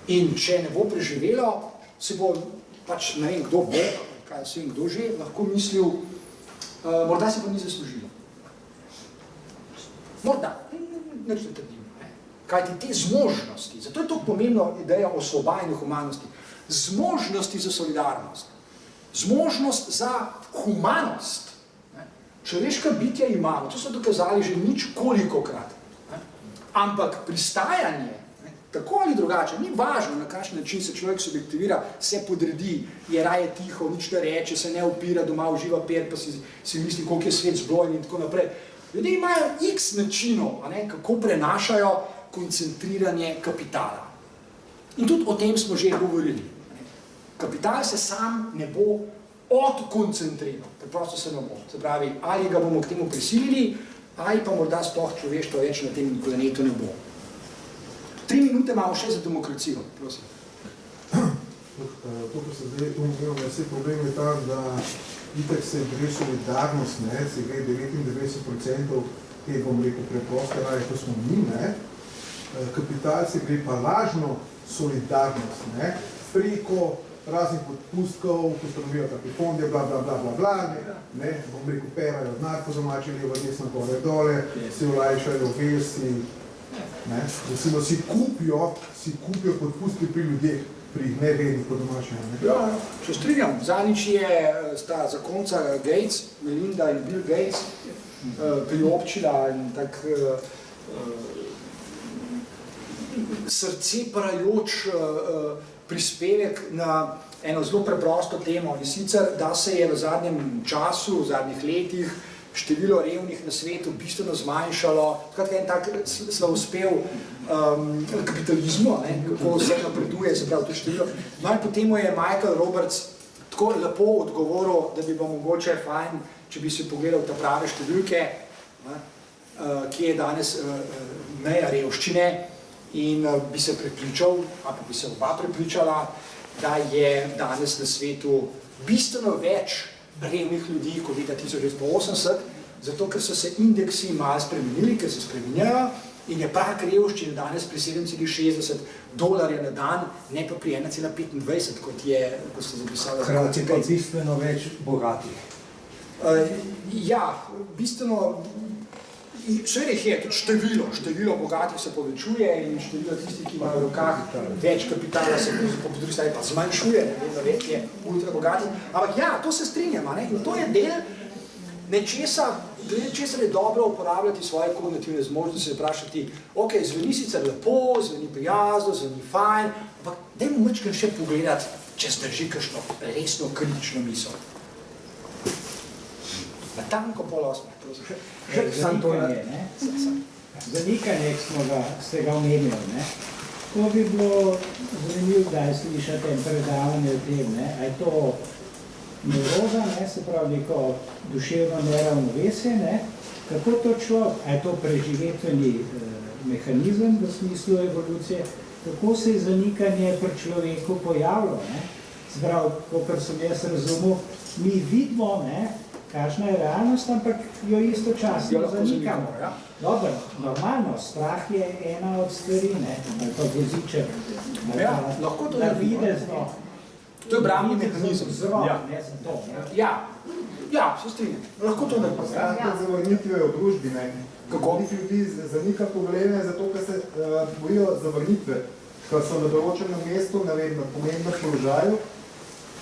In če ne bo preživelo, se bo pač, ne vem, kdo bo, kaj se vem, kdo že, lahko mislil, morda se pa ni zaslužilo. Morda, neč ne trdim. Kajti te zmožnosti, zato je to pomembno ideja o osvobajanju humanosti, zmožnosti za solidarnost, zmožnost za humanost. Človeška bitja imamo, to so dokazali že ničkolikokrat. Ampak pristajanje, tako ali drugače, ni važno, na kakšen način se človek subjektivira, se podredi, je raje tiho, nič ne reče, se ne opira, doma uživa per, pa si misli, koliko je svet zblojen in tako naprej. Ljudje imajo x načinov, kako prenašajo koncentriranje kapitala. In tudi o tem smo že govorili. Kapital se sam ne bo odkoncentriral, preprosto se ne bo. Se pravi, ali ga bomo k temu prisilili, ali pa morda sploh človeštvo več na tem planetu ne bo. 3 minute imamo še za demokracijo, prosim. To, ko se zdaj umemo, vse problem je ta, da itak se gre solidarnost, se gre 99% te, bom rekel, preproste raje, ko smo mi, kapital se gre pa lažno solidarnost, preko raznih odpustkov, ko stanovijo taki fonde, bla, bom rekel, perajo denar po domači, levo, desno, gore, dole, si olajšajo vesti, recimo si kupijo podpustke pri ljudeh, pri nevednih po domači. Ja, če strinjam, zadnjič sta zakonca Gates, Melinda in Bill Gates, priobčila in tak srce parajoč prispevek na eno zelo preprosto temo, in sicer, da se je v zadnjem času, v zadnjih letih število revnih na svetu bistveno zmanjšalo. Skratka, en tak slavospev kapitalizmu, ne, kako vse napreduje, se pravi to število. No in potem je Michael Roberts tako lepo odgovoril, da bi bilo mogoče fajn, če bi si pogledal ta prave številke, ki je danes meja revščine in bi se prepričal, ali pa bi se oba prepričala, da je danes na svetu bistveno več revnih ljudi kot leta 1980, zato ker so se indeksi malo spremenili, ker se spreminjajo in je prag revščine danes pri $7,60 na dan, ne pa pri 1,25, kot ste zapisali. Hkrati pa bistveno več bogatih. Ja, bistveno, seveda je tudi število bogatih se povečuje in število tistih, ki imajo v rokah več kapitala, se po drugi strani pa zmanjšuje, vedno več je ultra bogatih. Ampak ja, to se strinjam, ne? In to je del nečesa, je dobro uporabljati svoje kognitivne zmožnosti, se vprašati, ok, zveni sicer lepo, zveni prijazno, zveni fajn, ampak dajmo majčkeno še pogledati, če zdrži kakšno resno kritično misel. Na tanko 7:30, prosim. Zanikanje, ste ga omenili, ne? To bi bilo zanimivo, da je slišati en predavanje o tem, ne? A je to nevroza, ne? Se pravi neko duševno neravnovesje, ne? Kako to človek, a je to preživetveni mehanizem v smislu evolucije, kako se je zanikanje pri človeku pojavilo, ne? Se pravi, kakor sem jaz razumel, mi vidimo, ne? Kakšna je realnost, ampak jo istočasno zanikamo. Dobro, normalno, strah je ena od stvari, ne, ali pa voziček, lahko to navidezno. To je obrambni mehanizem. Vzrok, ne, za to. Ja, se strinjam. Lahko to naredimo. Kot zavrnitve v družbi, ne. Kako? Ljudi zanika probleme zato, ker se bojijo zavrnitve, ker so na določenem mestu, na pomembnem položaju,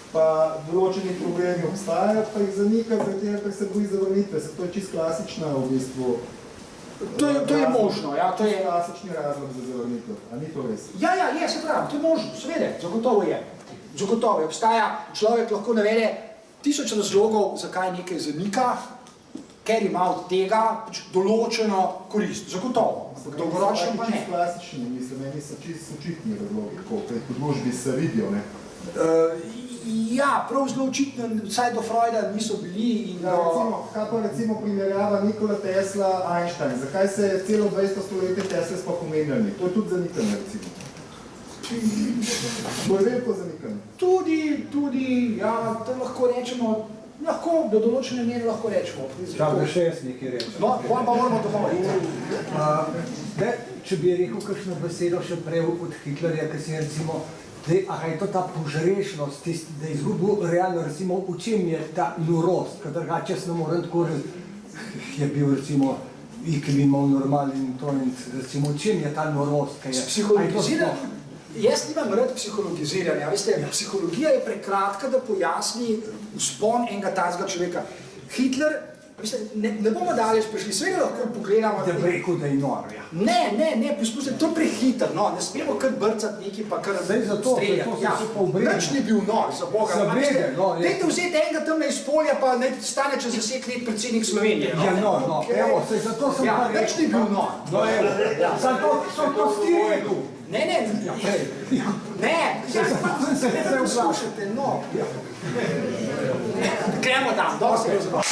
pa določeni problemi obstajajo, pa jih zanika, ker se boji zavrnitve. To je čisto klasična v bistvu. To je možno, ja. To je klasični razlog za zavrnitev, a ni to res? Ja, je, se pravi, to je možno, seveda, zagotovo je. Zagotovo je. Obstaja, človek lahko navede 1000 razlogov, zakaj nekaj zanika, ker ima od tega določeno korist. Zagotovo. Dolgoročno pa ne. Čisto klasični, mislim, meni so čisto očitni razlogi, kot v družbi se vidijo, ne? Ja, prav zelo očitno, vsaj do Freuda niso bili in Kaj pa recimo primerjava Nikola Tesla, Einstein? Zakaj se je celo 20. stoletje Tesla sploh omenjali? To je tudi zanikanje, recimo. To je veliko zanikanje. Tudi, ja, to lahko rečemo, do določene mere lahko rečemo. Čak, da še jaz nekaj rečem. No, pa moramo dovolj. Če bi rekel kakšno besedo še prej od Hitlerja, ki si recimo a je to ta požrešnost, da je izgubil realno, recimo, v čem je ta norost, ker drugače jaz ne morem tako je bil, recimo, ki bi imel normalni to in recimo, v čem je ta norost, kaj je? Psihologiziranje? Jaz nimam rad psihologiziranja, veste, psihologija je prekratka, da pojasni vzpon enega tazga človeka. Hitler, ne bomo daleč prišli, svega lahko pogledamo. Da bi rekel, da je nor, ja. Ne, poskusite, to je prehiter, no, ne smemo kar brcati neki pa kar streljati. Nič ni bil nor, za Boga. Dajte vzeti enega tamne iz polja, pa ne stane čez 10 let predsednik Slovenije. Ja, no, evo, sej zato sem pa rekel. Nič ni bil nor. No, evo, zato so to stirili. Ne, poslušajte, no. Gremo tam, dobro se razbavljamo.